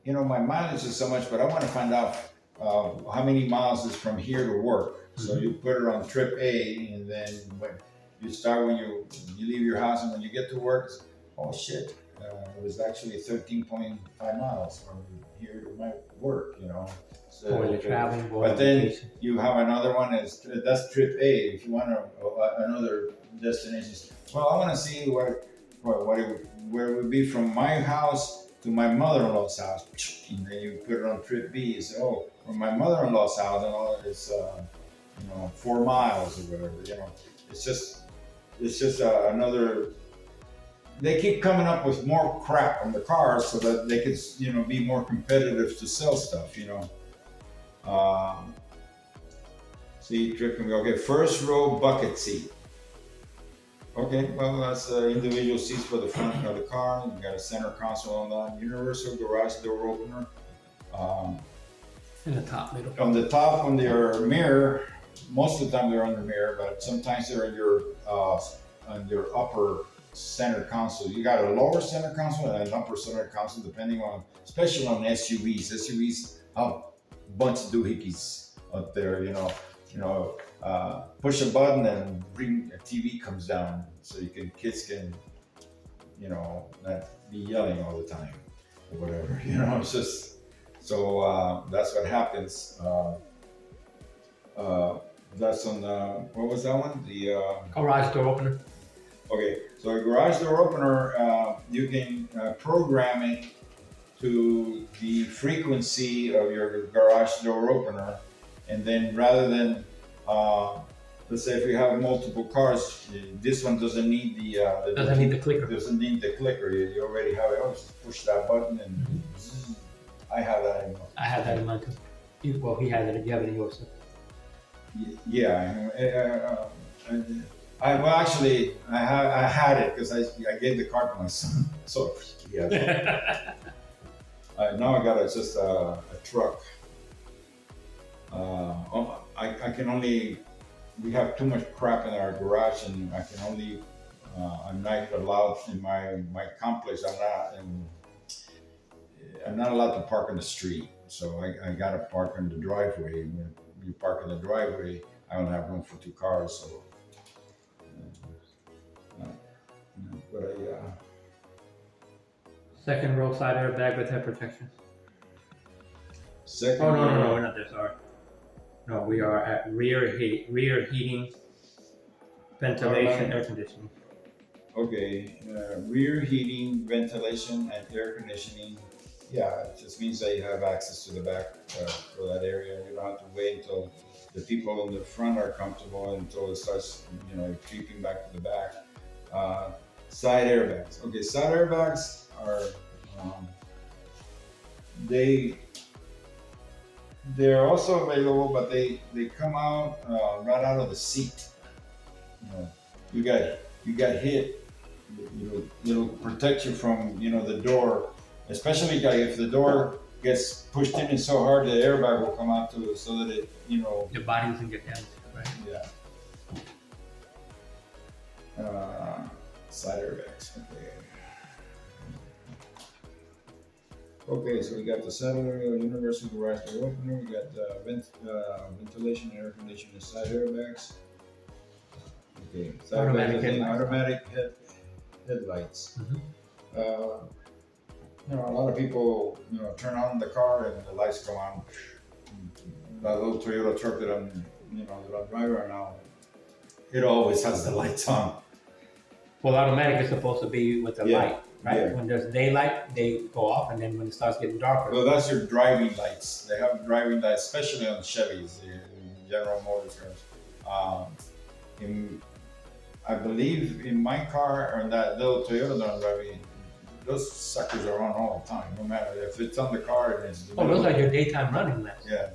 you know, my mileage is so much, but I want to find out how many miles is from here to work. So you put it on trip A, and then when you leave your house, and when you get to work, it's, oh shit, it was actually 13.5 miles from here to my work, you know. So, Or you're traveling. But then you have another one, that's trip A. If you want another destination, well, I want to see where it would be from my house to my mother-in-law's house, and then you put it on trip B. You say, oh, from my mother-in-law's house, and all it's 4 miles or whatever. You know, it's just another. They keep coming up with more crap on the cars so that they could, you know, be more competitive to sell stuff. You know. See, trip can go. Okay, first row bucket seat. Okay, well, that's individual seats for the front of the car. You got a center console on that. Universal garage door opener. In the top middle. On the top, on your mirror, most of the time they're on the mirror, but sometimes they're on your upper center console. You got a lower center console and an upper center console, depending on, especially on SUVs. SUVs have a bunch of doohickeys up there, you know. Push a button and a TV comes down, so kids can, you know, not be yelling all the time or whatever. You know, it's just so that's what happens. That's on what was that one? The garage door opener. Okay, so a garage door opener, you can program it to the frequency of your garage door opener, and then rather than let's say if you have multiple cars, this one doesn't need the clicker. Doesn't need the clicker. You already have it. Oh, just push that button and zzz. I have that in mine. I have that in mine too. He has it. You have it in yours. Yeah. I had it because I gave the car to my son. So yeah. Now I got just a truck. We have too much crap in our garage, and I can only, I'm not allowed in my complex. I'm not allowed to park in the street, so I gotta park in the driveway. And when you park in the driveway, I don't have room for 2 cars, so. Second row side airbag with head protection. Second. Oh no, we're not there. Sorry. No, we are at rear heating, ventilation, air conditioning. Okay, rear heating, ventilation, and air conditioning. Yeah, it just means that you have access to the back for that area. You don't have to wait until the people in the front are comfortable until it starts, creeping back to the back. Uh, Side airbags. Okay, side airbags are um, they they're also available, but they come out right out of the seat. You know, you got you got hit. It'll protect you from the door, especially like if the door gets pushed in so hard, the airbag will come out to so that Your body doesn't get damaged, right? yeah. Side airbags. Okay. Okay, so we got the side universal garage door opener. We got ventilation, air conditioning, side airbags. Okay, side Automatic airbags, headlights. automatic headlights. Mhm. A lot of people, turn on the car and the lights come on. That little Toyota truck that I'm driving right now, it always has the lights on. Well, automatic is supposed to be with the Yeah, light, right? yeah. When there's daylight, they go off, and then when it starts getting darker, Well, that's your driving lights. They have driving lights, especially on Chevys, in General Motors cars. I believe in my car or in that little Toyota that I'm driving, those suckers are on all the time, no matter if it's on the car and it's. oh, those are your daytime running lights. Yeah,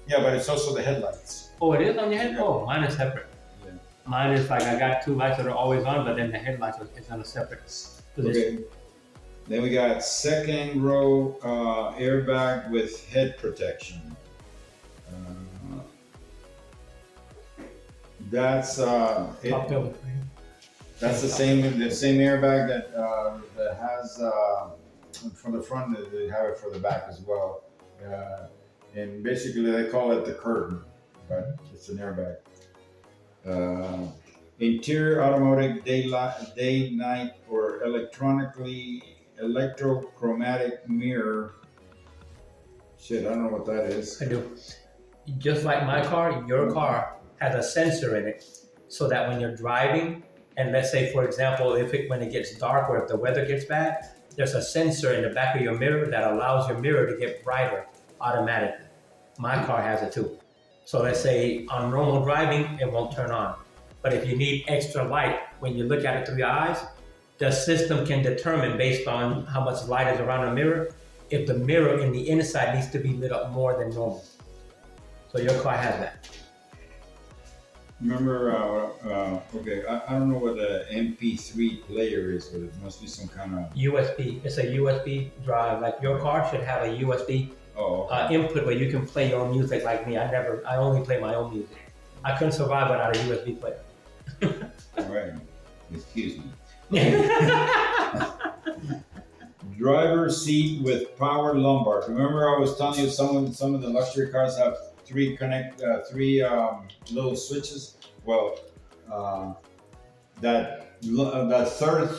yeah, but it's also the headlights. Oh, it is on your head? Yeah. Oh, mine is separate. Yeah. Mine is like I got two lights that are always on, but then the headlights is on a separate position. Okay. Then we got second row airbag with head protection. That's Top pillar. that's the same airbag that has for the front. They have it for the back as well, and basically they call it the curtain, but it's an airbag. Interior automatic day, night, or electrochromatic mirror. Shit, I don't know what that is. I do. Just like my car, your car has a sensor in it, so that when you're driving, and let's say, for example, when it gets dark or if the weather gets bad, there's a sensor in the back of your mirror that allows your mirror to get brighter automatically. My car has it too. So let's say on normal driving, it won't turn on. But if you need extra light when you look at it through your eyes, the system can determine based on how much light is around the mirror, if the mirror in the inside needs to be lit up more than normal. So your car has that. Remember, okay, I don't know what an MP3 player is, but it must be some kind of. USB. It's a USB drive. Like your car should have a USB Okay. input where you can play your own music. Like me, I only play my own music. I couldn't survive without a USB player. All right. Excuse me. Driver seat with power lumbar. Remember, I was telling you some of the luxury cars have three little switches. Well, that third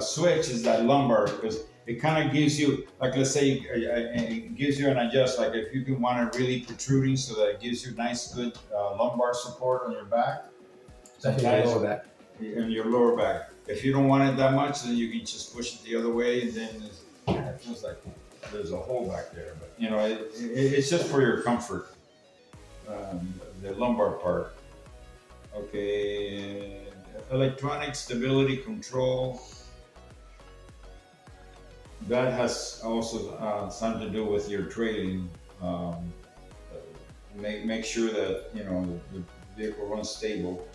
switch is that lumbar because it kind of gives you, like, let's say, it gives you an adjust. Like if you can want it really protruding, so that it gives you nice, good lumbar support on your back. That's your lower back. In your lower back. If you don't want it that much, then you can just push it the other way, and then it feels like there's a hole back there. But it's just for your comfort. The lumbar part. Okay, electronic stability control. That has also something to do with your trailing. Make sure that the vehicle runs stable.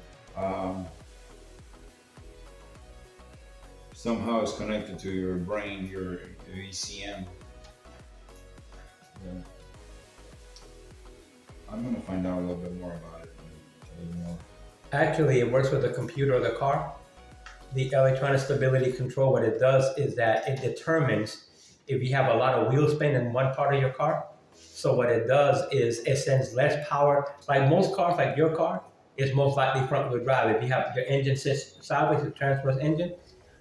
Somehow it's connected to your brain, your ECM. Yeah. I'm gonna find out a little bit more about it and tell you more. Actually, it works with the computer of the car. The electronic stability control, what it does is that it determines if you have a lot of wheel spin in one part of your car. So what it does is it sends less power. Like most cars, like your car, is most likely front wheel drive. If you have your engine sits sideways, the transverse engine,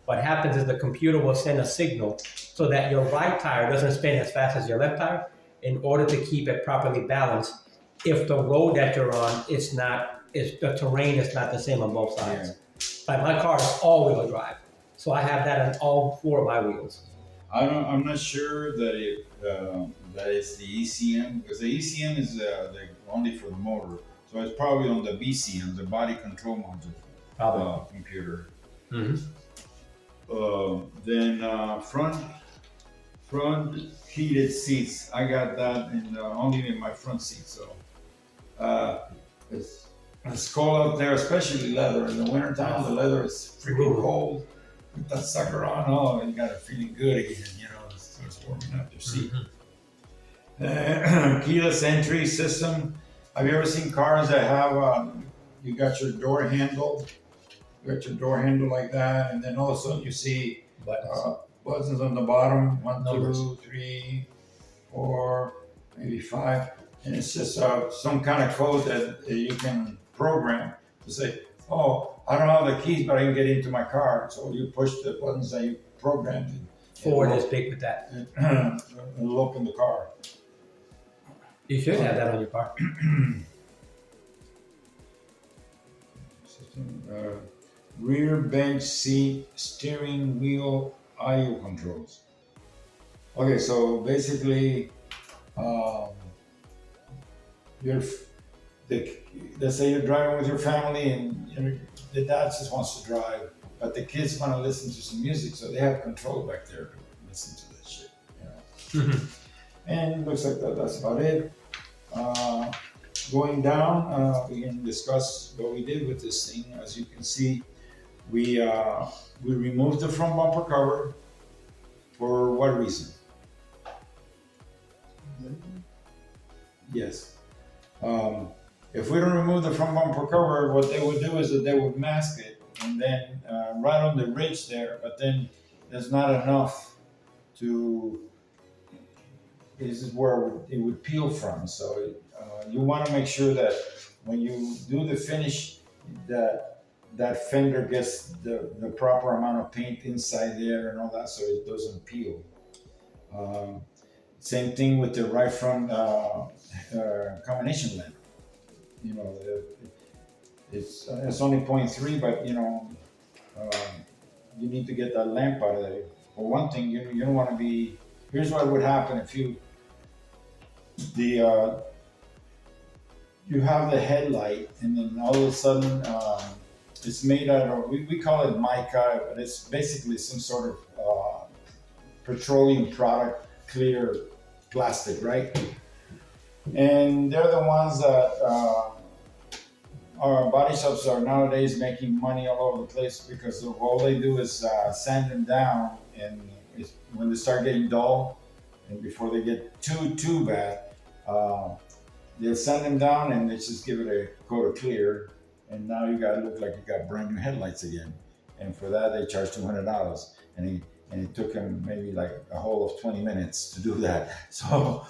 what happens is the computer will send a signal so that your right tire doesn't spin as fast as your left tire in order to keep it properly balanced. If the road that you're on, the terrain is not the same on both sides. Yeah. Like my car is all-wheel drive, so I have that on all 4 of my wheels. I'm not sure that that it's the ECM, because the ECM is only for the motor, so it's probably on the BCM, the body control module computer. Mm-hmm. Then front heated seats. I got that only in my front seat, so it's cold out there, especially leather. In the wintertime, the leather is freaking cold. With that sucker on, oh, you got it feeling good again. It starts warming up your seat. Keyless entry system. Have you ever seen cars that have you got your door handle? You got your door handle like that, and then all of a sudden you see buttons on the bottom. 1, 2, 3, 4, maybe 5, and it's just some kind of code that you can program to say, oh, I don't have the keys, but I can get into my car. So you push the buttons that you programmed. Ford is big with that. It'll open the car. You should have that on your car. Rear bench seat, steering wheel, audio controls. Okay, so basically, let's say you're driving with your family and the dad just wants to drive, but the kids want to listen to some music, so they have control back there to listen to that shit. And it looks like that's about it. Going down, we can discuss what we did with this thing. As you can see, we removed the front bumper cover. For what reason? Yes. If we don't remove the front bumper cover, what they would do is that they would mask it, and then right on the ridge there, but then there's not enough to. This is where it would peel from. So you want to make sure that when you do the finish, that fender gets the proper amount of paint inside there and all that, so it doesn't peel. Same thing with the right front combination lamp. It's only 0.3, but you need to get that lamp out of there. For one thing, you don't want to be. Here's what would happen if you have the headlight, and then all of a sudden it's made out of, we call it mica, but it's basically some sort of petroleum product, clear plastic, right? And they're the ones that our body shops are nowadays making money all over the place, because all they do is sand them down, and when they start getting dull, and before they get too bad, they'll sand them down and they just give it a coat of clear, and now you got to look like you got brand new headlights again. And for that they charge $200, and it took him maybe like a whole of 20 minutes to do that. So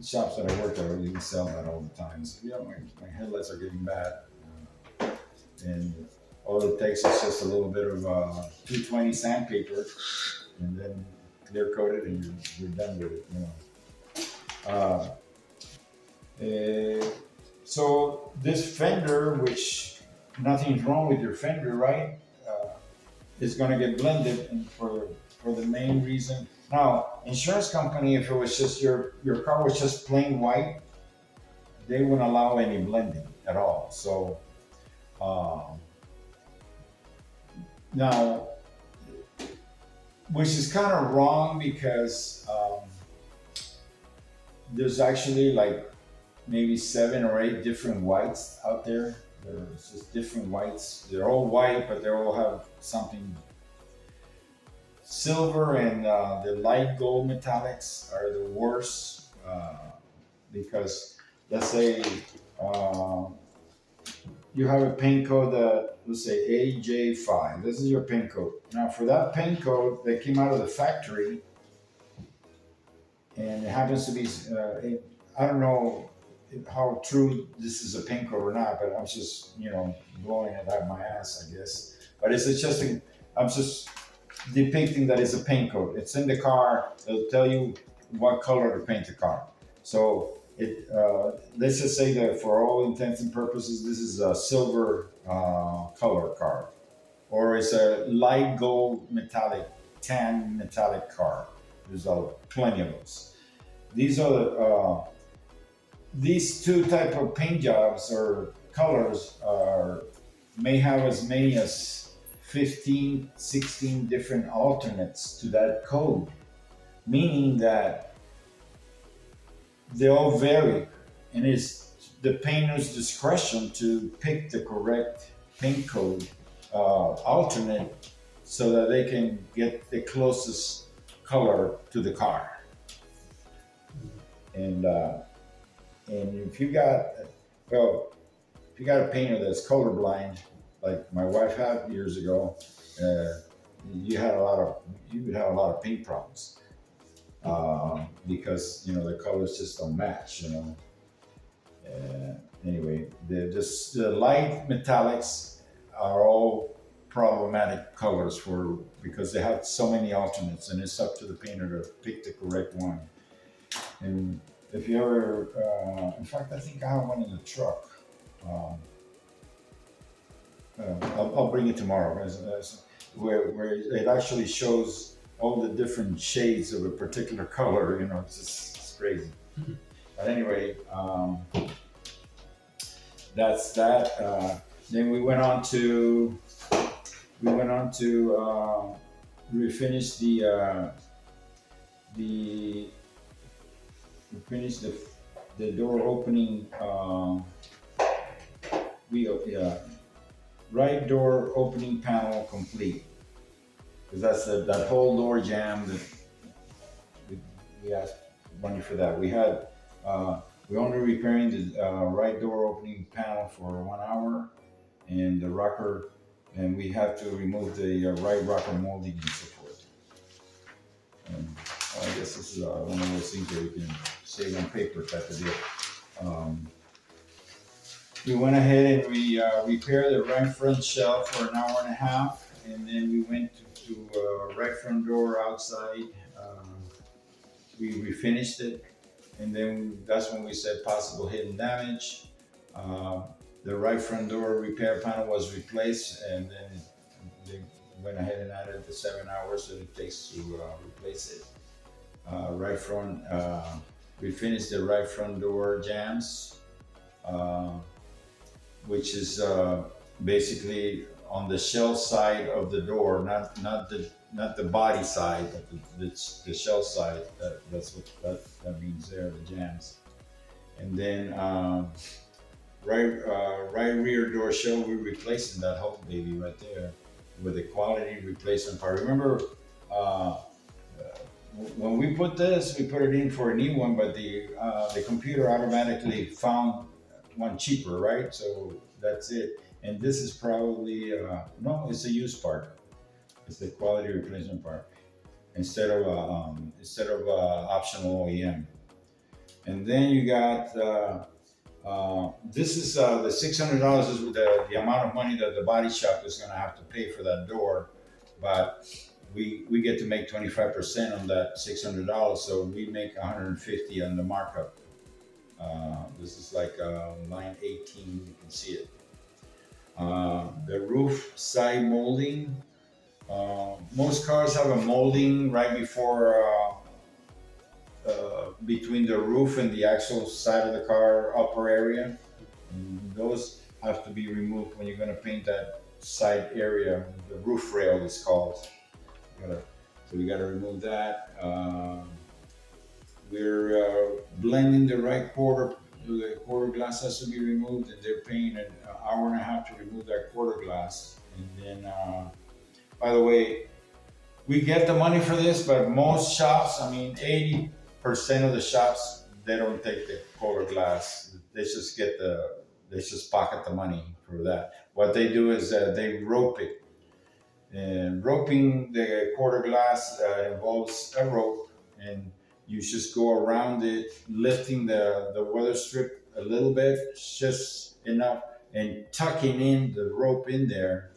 shops that I worked at really sell that all the time. So yeah, my headlights are getting bad, and all it takes is just a little bit of 220 sandpaper, and then clear coat it, and you're done with it. So this fender, which nothing's wrong with your fender, right? Is going to get blended, and for the main reason. Now, insurance company, if it was just your car was just plain white, they wouldn't allow any blending at all. So now, which is kind of wrong, because there's actually like maybe 7 or 8 different whites out there. There's just different whites. They're all white, but they all have something. Silver and the light gold metallics are the worst, because let's say you have a paint code that, let's say AJ5. This is your paint code. Now for that paint code that came out of the factory, and it happens to be, I don't know how true this is a paint code or not, but I'm just, blowing it out of my ass, I guess. But I'm just depicting that it's a paint code. It's in the car. It'll tell you what color to paint the car. So Let's just say that for all intents and purposes, this is a silver color car, or it's a light gold metallic, tan metallic car. There's plenty of those. These are these two type of paint jobs or colors are may have as many as 15, 16 different alternates to that code, meaning that they all vary, and it's the painter's discretion to pick the correct paint code alternate so that they can get the closest color to the car. And if you got well, if you got a painter that's colorblind, like my wife had years ago, uh, you would have a lot of paint problems because the colors just don't match. Anyway, the light metallics are all problematic colors for because they have so many alternates, and it's up to the painter to pick the correct one. And if you ever, in fact, I think I have one in the truck. Um, I'll bring it tomorrow, where it actually shows all the different shades of a particular color. It's crazy. But anyway, that's that. Then we went on to we finished the door opening. Right door opening panel complete, because that's that whole door jam that we asked money for that. We only repairing the right door opening panel for 1 hour, and the rocker, and we have to remove the right rocker molding and so forth. And I guess this is one of those things where you can save on paper type of deal. We went ahead and we repaired the right front shelf for an hour and a half, and then we went to right front door outside. We refinished it, and then that's when we said possible hidden damage. The right front door repair panel was replaced, and then they went ahead and added the 7 hours that it takes to replace it. Right front, we finished the right front door jams. Which is basically on the shell side of the door, not the body side, but the shell side. That's what that means there, the jams. And then right rear door shell, we're replacing that whole baby right there with a quality replacement part. Remember, when we put this, we put it in for a new one, but the computer automatically found one cheaper, right? So that's it. And this is probably no, it's a used part. It's the quality replacement part instead of optional OEM. And then you got this is the $600 is the amount of money that the body shop is going to have to pay for that door, but we get to make 25% on that $600, so we make 150 on the markup. This is like line 18, you can see it. The roof side molding. Most cars have a molding right before, between the roof and the actual side of the car upper area. And those have to be removed when you're going to paint that side area. The roof rail is called. So we got to remove that. We're blending the right quarter. The quarter glass has to be removed, and they're paying an hour and a half to remove that quarter glass. And then, by the way, we get the money for this, but most shops, 80% of the shops, they don't take the quarter glass. They just pocket the money for that. What they do is they rope it. And roping the quarter glass involves a rope, and you just go around it, lifting the weather strip a little bit, just enough, and tucking in the rope in there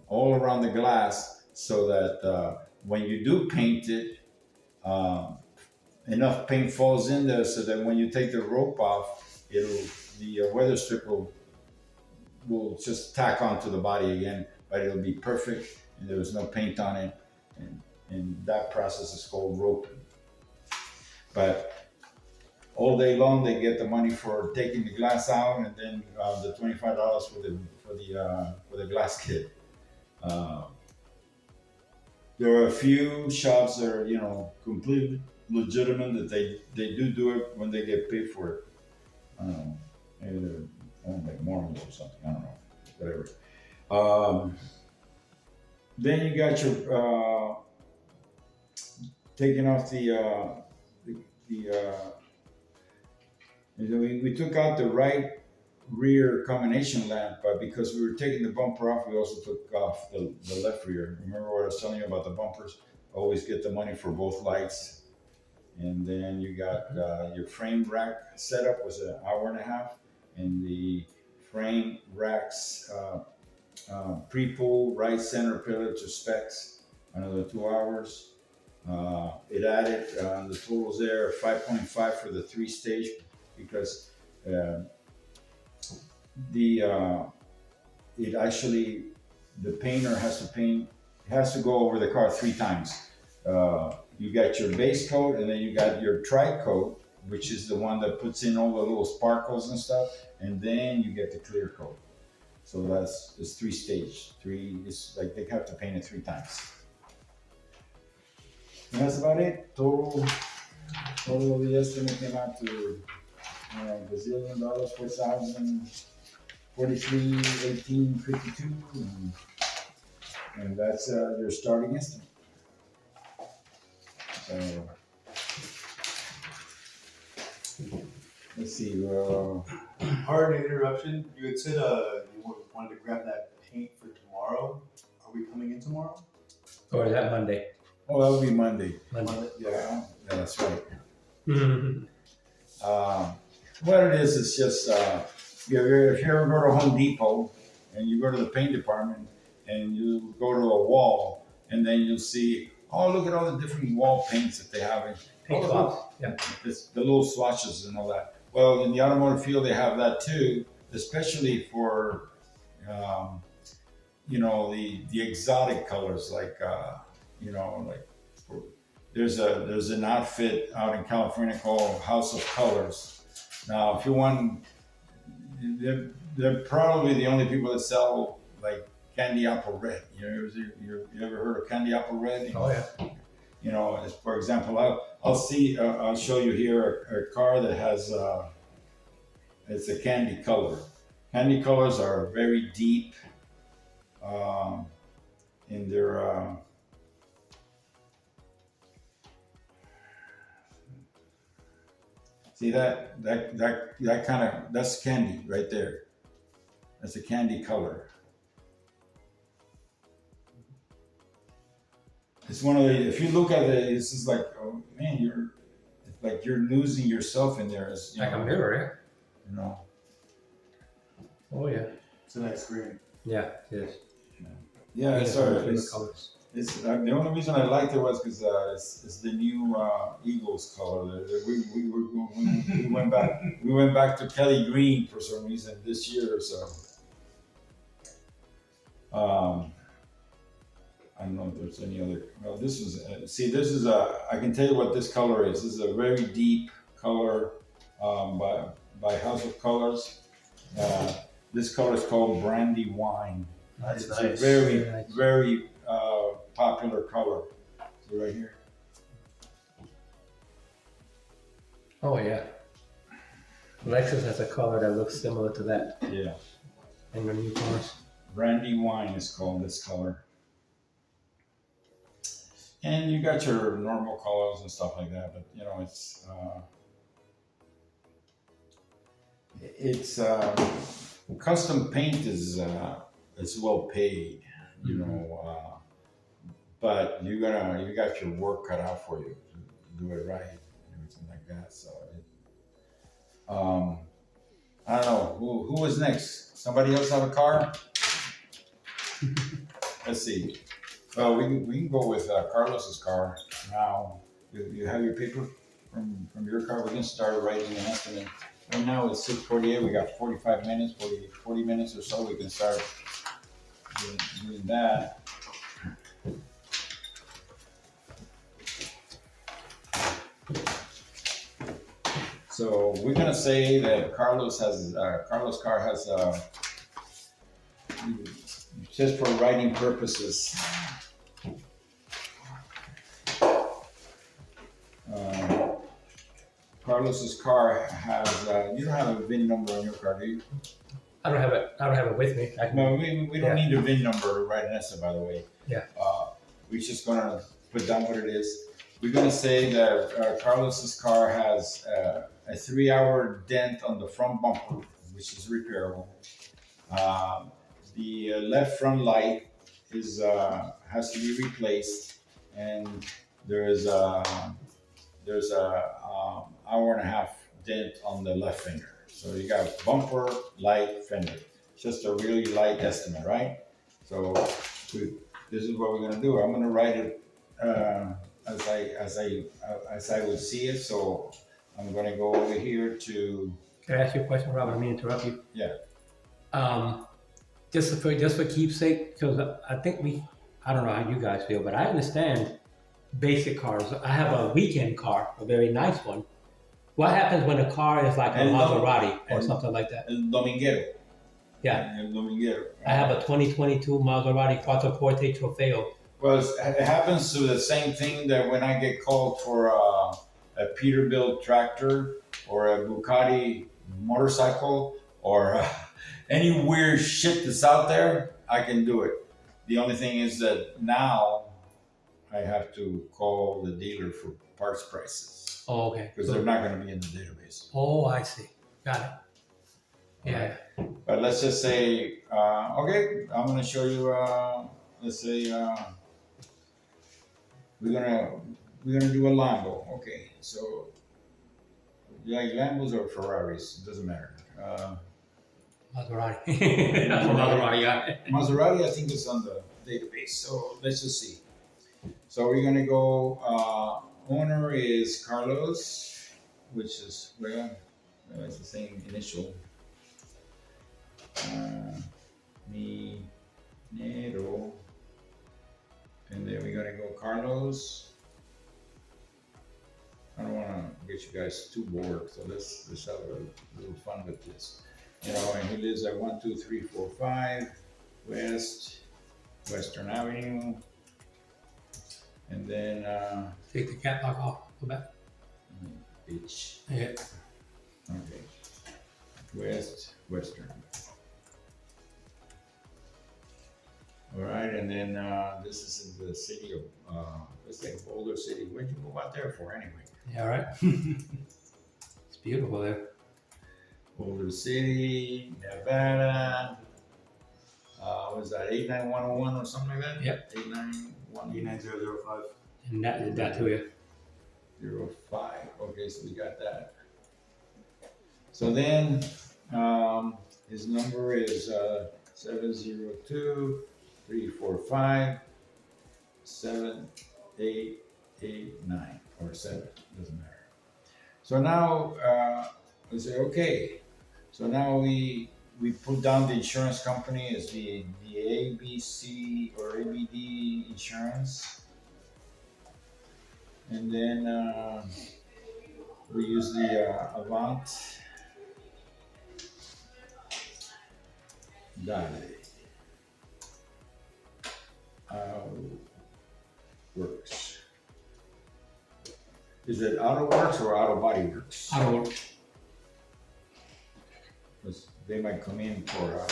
all around the glass, so that when you do paint it, enough paint falls in there so that when you take the rope off, the weather strip will just tack onto the body again, but it'll be perfect and there was no paint on it, and that process is called roping. But all day long they get the money for taking the glass out, and then the $25 for the glass kit. There are a few shops that are completely legitimate that they do it when they get paid for it. I don't know, maybe they're owned by Mormons or something. I don't know, whatever. Then you got your taking off we took out the right rear combination lamp, but because we were taking the bumper off, we also took off the left rear. Remember what I was telling you about the bumpers? Always get the money for both lights. And then you got your frame rack setup was an hour and a half, and the frame racks pre-pull right center pillar to specs, another 2 hours. It added the totals there 5.5 for the 3-stage, because the painter has to go over the car 3 times. You got your base coat, and then you got your tri coat, which is the one that puts in all the little sparkles and stuff, and then you get the clear coat. So it's 3-stage. It's like they have to paint it 3 times. And that's about it. Total of the estimate came out to $1,000,000,000, $4,043,1852, and that's your starting estimate. So let's see. Pardon the interruption. You had said you wanted to grab that paint for tomorrow. Are we coming in tomorrow? Or is that Monday? Oh, that'll be Monday. Monday. Yeah, that's right. Mm-hmm. What it is, it's just if you ever go to Home Depot and you go to the paint department and you go to a wall, and then you'll see, oh, look at all the different wall paints that they have. Paint swatch. Yeah. It's the little swatches and all that. Well, in the automotive field, they have that too, especially for the exotic colors, like there's an outfit out in California called House of Colors. Now, if you want, they're probably the only people that sell like candy apple red. You ever heard of candy apple red? Oh yeah. For example, I'll show you here a car that has it's a candy color. Candy colors are very deep in their see that kind of, that's candy right there. That's a candy color. It's one of the, if you look at it, it's just like, oh man, you're losing yourself in there. As, Like a mirror, yeah. Oh yeah. It's a nice green. Yeah, it is. Yeah, the colors. It's the only reason I liked it was because it's the new Eagles color. We went back to Kelly Green for some reason this year or so. I don't know if there's any other. Well, this is I can tell you what this color is. This is a very deep color by House of Colors. This color is called Brandy Wine. That's It's nice. a very popular color. See right here. Oh yeah. Lexus has a color that looks similar to that Yeah. in the new cars. Brandy Wine is called this color. And you got your normal colors and stuff like that, but it's custom paint is well paid, but you got your work cut out for you to do it right and everything like that. So I don't know who was next. Somebody else have a car? Let's see. Well, we can go with Carlos's car now. You have your paper? from your car, we can start writing an estimate. Right now it's 6:48. We got 45 minutes, 40 minutes or so. We can start doing that. So we're gonna say that Carlos' car has just for writing purposes. Carlos's car has. You don't have a VIN number on your car, do you? I don't have it. I don't have it with me. No, we don't need a VIN number to write an estimate, by the way. Yeah. We're just gonna put down what it is. We're gonna say that Carlos's car has a 3-hour dent on the front bumper, which is repairable. The left front light has to be replaced, and there's a hour and a half dent on the left fender. So you got bumper, light, fender. Just a really light estimate, right? So this is what we're gonna do. I'm gonna write it as I would see it. So I'm gonna go over here to. Can I ask you a question, Robert? I mean to interrupt you. Yeah. Just for keepsake, because I think I don't know how you guys feel, but I understand basic cars. I have a weekend car, a very nice one. What happens when a car is like a Maserati or something like that? El Dominguero. Yeah. El Dominguero. I have a 2022 Maserati Quattroporte Trofeo. Well, it happens to the same thing that when I get called for a Peterbilt tractor or a Bucati motorcycle or any weird shit that's out there, I can do it. The only thing is that now I have to call the dealer for parts prices. Oh, okay. Because they're not going to be in the database. Oh, I see. Got it. Yeah. But let's just say, okay, I'm going to show you. Let's say we're gonna do a Lambo. Okay, so you like Lambos or Ferraris? It doesn't matter. Maserati. Maserati, yeah. Maserati, I think, is on the database. So let's just see. So we're gonna go. Owner is Carlos, which is it's the same initial. Minero. And then we're gonna go Carlos. I don't want to get you guys too bored, so let's have a little fun with this. You know, and he lives at 12345 Western Avenue. And then Take the cat lock off. Go back. H. Yeah. Okay. Western. All right, and then this is in the city of let's say Boulder City. Where'd you go out there for anyway? Yeah, right. It's beautiful there. Boulder City, Nevada. Was that 89101 or something like that? Yep. 89005. And that to you. 05. Okay, so we got that. So then his number is 702-345-7889 or 7, doesn't matter. So now we say okay. So now we put down the insurance company as the ABC or ABD insurance, and then we use the Avant. Works. Is it Autoworks or Auto Body Works? Autoworks. Because they might come in for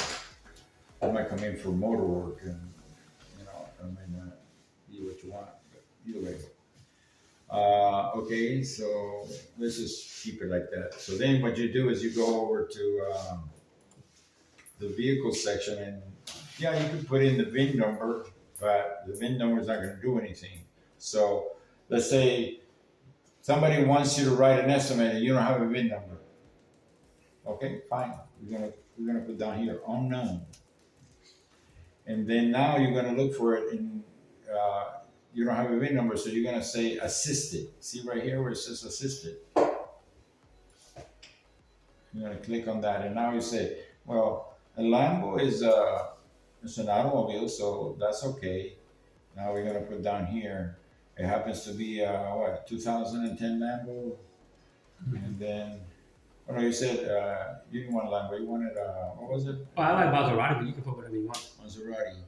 motor work, and you know, I mean, be what you want, but either way. Okay, so let's just keep it like that. So then what you do is you go over to the vehicle section, and yeah, you can put in the VIN number, but the VIN number is not going to do anything. So let's say somebody wants you to write an estimate and you don't have a VIN number. Okay, fine. We're gonna put down here unknown, and then now you're gonna look for it in you don't have a VIN number, so you're gonna say assisted. See right here where it says assisted. You're gonna click on that, and now you say, well, a Lambo is it's an automobile, so that's okay. Now we're gonna put down here. It happens to be what 2010 Lambo, and then oh no, you said you didn't want a Lambo. You wanted what was it? Oh, I like Maserati, but you can put whatever you want. Maserati,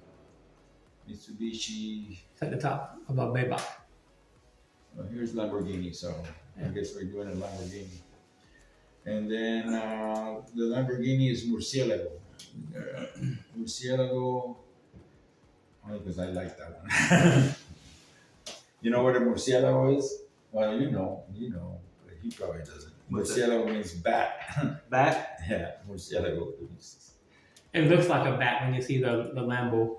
Mitsubishi. It's at the top above Maybach. Well, here's Lamborghini, so I guess we're doing a Lamborghini. And then the Lamborghini is Murcielago. Murcielago, only because I like that one. You know what a Murcielago is? Well, you know, but he probably doesn't. What's Murcielago means bat. Bat? Yeah, Murcielago. It looks like a bat when you see the Lambo.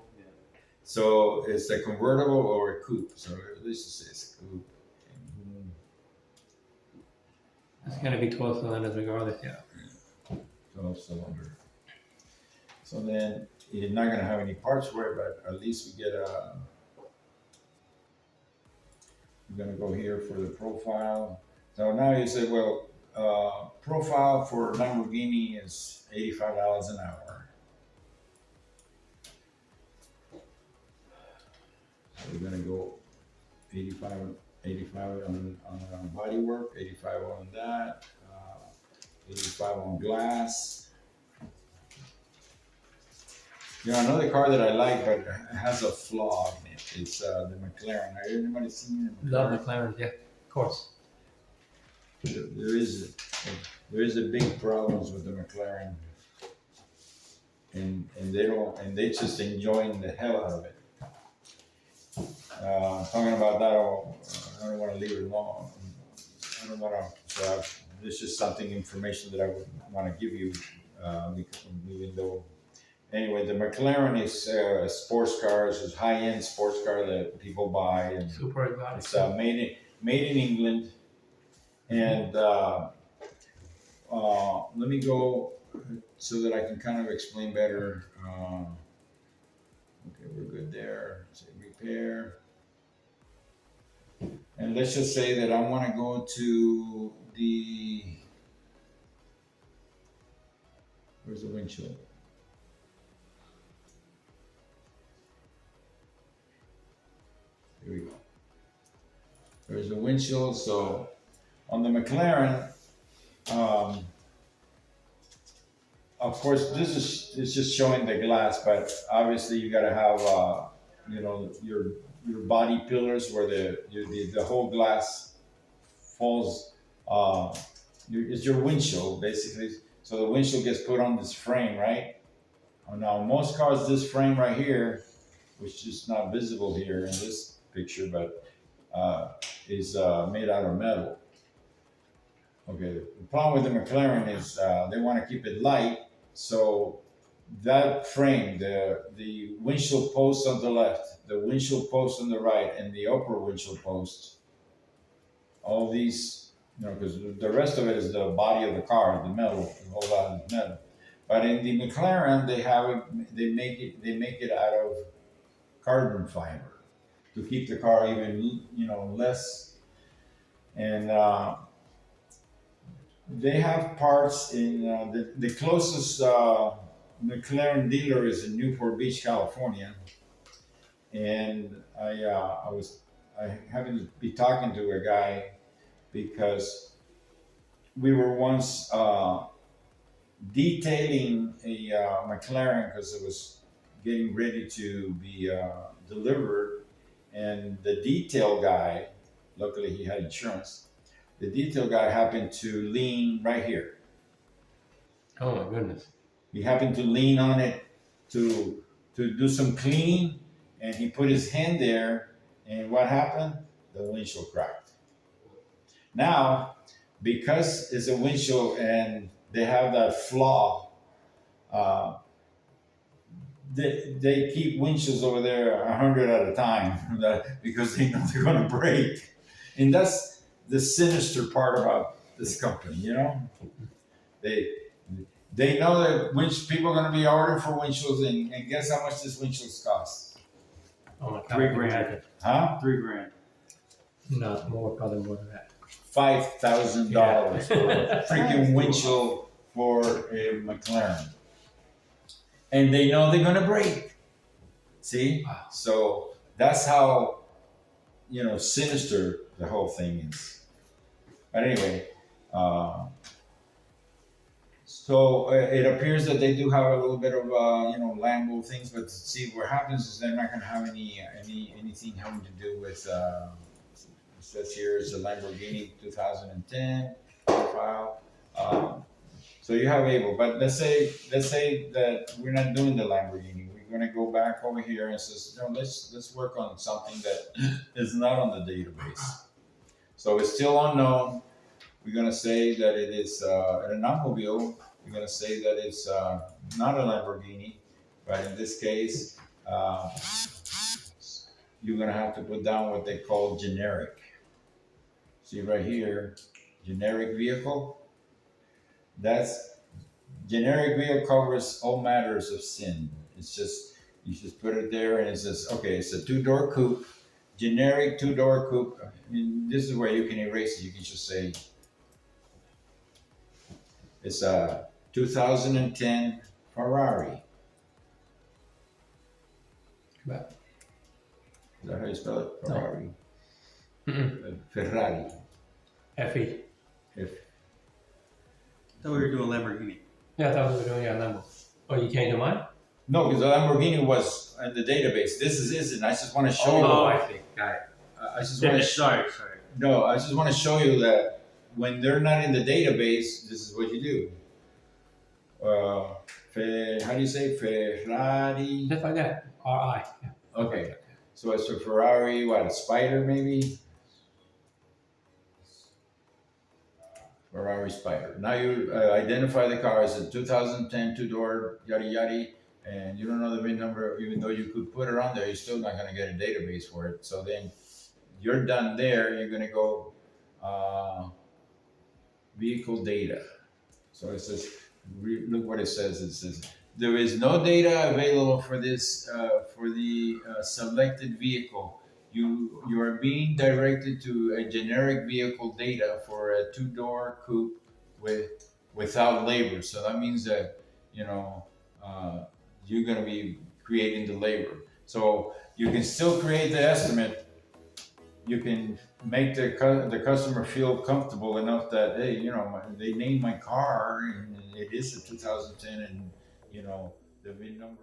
So it's a convertible or a coupe. So let's just say it's a coupe. It's gonna be 12 cylinders regardless, yeah. 12 cylinder. So then you're not gonna have any parts for it, but at least we get a. We're gonna go here for the profile. So now you say, well, profile for Lamborghini is $85 an hour. So we're gonna go 85 on body work, 85 on that, 85 on glass. You know, another car that I like, but it has a flaw in it. It's the McLaren. Have anybody seen the McLaren? Love McLaren, yeah, of course. There is a big problems with the McLaren, and they just enjoying the hell out of it. Talking about that, I don't want to leave it alone. I don't want to. So this is something information that I would want to give you, even though. Anyway, the McLaren is sports cars, is high-end sports car that people buy, and Super exotic. it's made in England. And let me go so that I can kind of explain better. Okay, we're good there. Say repair. And let's just say that I want to go to the, where's the windshield? Here we go. There's the windshield. So on the McLaren, of course, this is just showing the glass, but obviously you got to have, you know, your body pillars where the whole glass falls. It's your windshield basically. So the windshield gets put on this frame, right? Now most cars, this frame right here, which is not visible here in this picture, but is made out of metal. Okay, the problem with the McLaren is they want to keep it light, so that frame, the windshield post on the left, the windshield post on the right, and the upper windshield post, all these, you know, because the rest of it is the body of the car, the metal, the whole lot is metal. But in the McLaren, they make it out of carbon fiber to keep the car even, you know, less. And they have parts in the closest McLaren dealer is in Newport Beach, California, and I happened to be talking to a guy because we were once detailing a McLaren because it was getting ready to be delivered, and the detail guy, luckily he had insurance, the detail guy happened to lean right here. Oh my goodness. He happened to lean on it to do some cleaning, and he put his hand there, and what happened? The windshield cracked. Now, because it's a windshield and they have that flaw, they keep windshields over there 100 at a time because they know they're going to break. And that's the sinister part about this company, you know? They know that people are going to be ordering for windshields, and guess how much this windshields cost? Oh my God. $3 I can grand. imagine. Huh? $3 grand. No, more, probably more than that. $5,000 Yeah. for a freaking windshield for a McLaren. And they know they're gonna break. See? Wow. So that's how, sinister the whole thing is. But anyway, so it appears that they do have a little bit of Lambo things, but see what happens is they're not going to have anything having to do with. It says here is a Lamborghini 2010 profile. So you have Able, but let's say that we're not doing the Lamborghini. We're going to go back over here and says, no, let's work on something that is not on the database. So it's still unknown. We're going to say that it is an automobile. We're going to say that it's not a Lamborghini, but in this case, you're going to have to put down what they call generic. See right here, generic vehicle. That's generic vehicle covers all matters of sin. It's just, you just put it there and it says, okay, it's a 2-door coupe, generic 2-door coupe. I mean, this is where you can erase it. You can just say, it's a 2010 Ferrari. But, Is that how you spell it? No. Ferrari. Ferrari. FE. If I thought we were doing Lamborghini. Yeah, I thought we were doing a Lambo. Oh, you changed your mind? no, because the Lamborghini was in the database. This isn't. I just want to show Oh, you. I see. Got it. I just want to. Sorry. No, I just want to show you that when they're not in the database, this is what you do. How do you say Ferrari? Just like that. RI. Yeah. Okay, so it's a Ferrari. What, a Spider maybe? Ferrari Spider. Now you identify the car as a 2010 2-door yada yada, and you don't know the VIN number. Even though you could put it on there, you're still not going to get a database for it. So then you're done there. You're going to go vehicle data. So it says, look what it says. It says there is no data available for this for the selected vehicle. You are being directed to a generic vehicle data for a 2-door coupe without labor. So that means that you're going to be creating the labor. So you can still create the estimate. You can make the customer feel comfortable enough that hey, they named my car and it is a 2010, and the VIN number.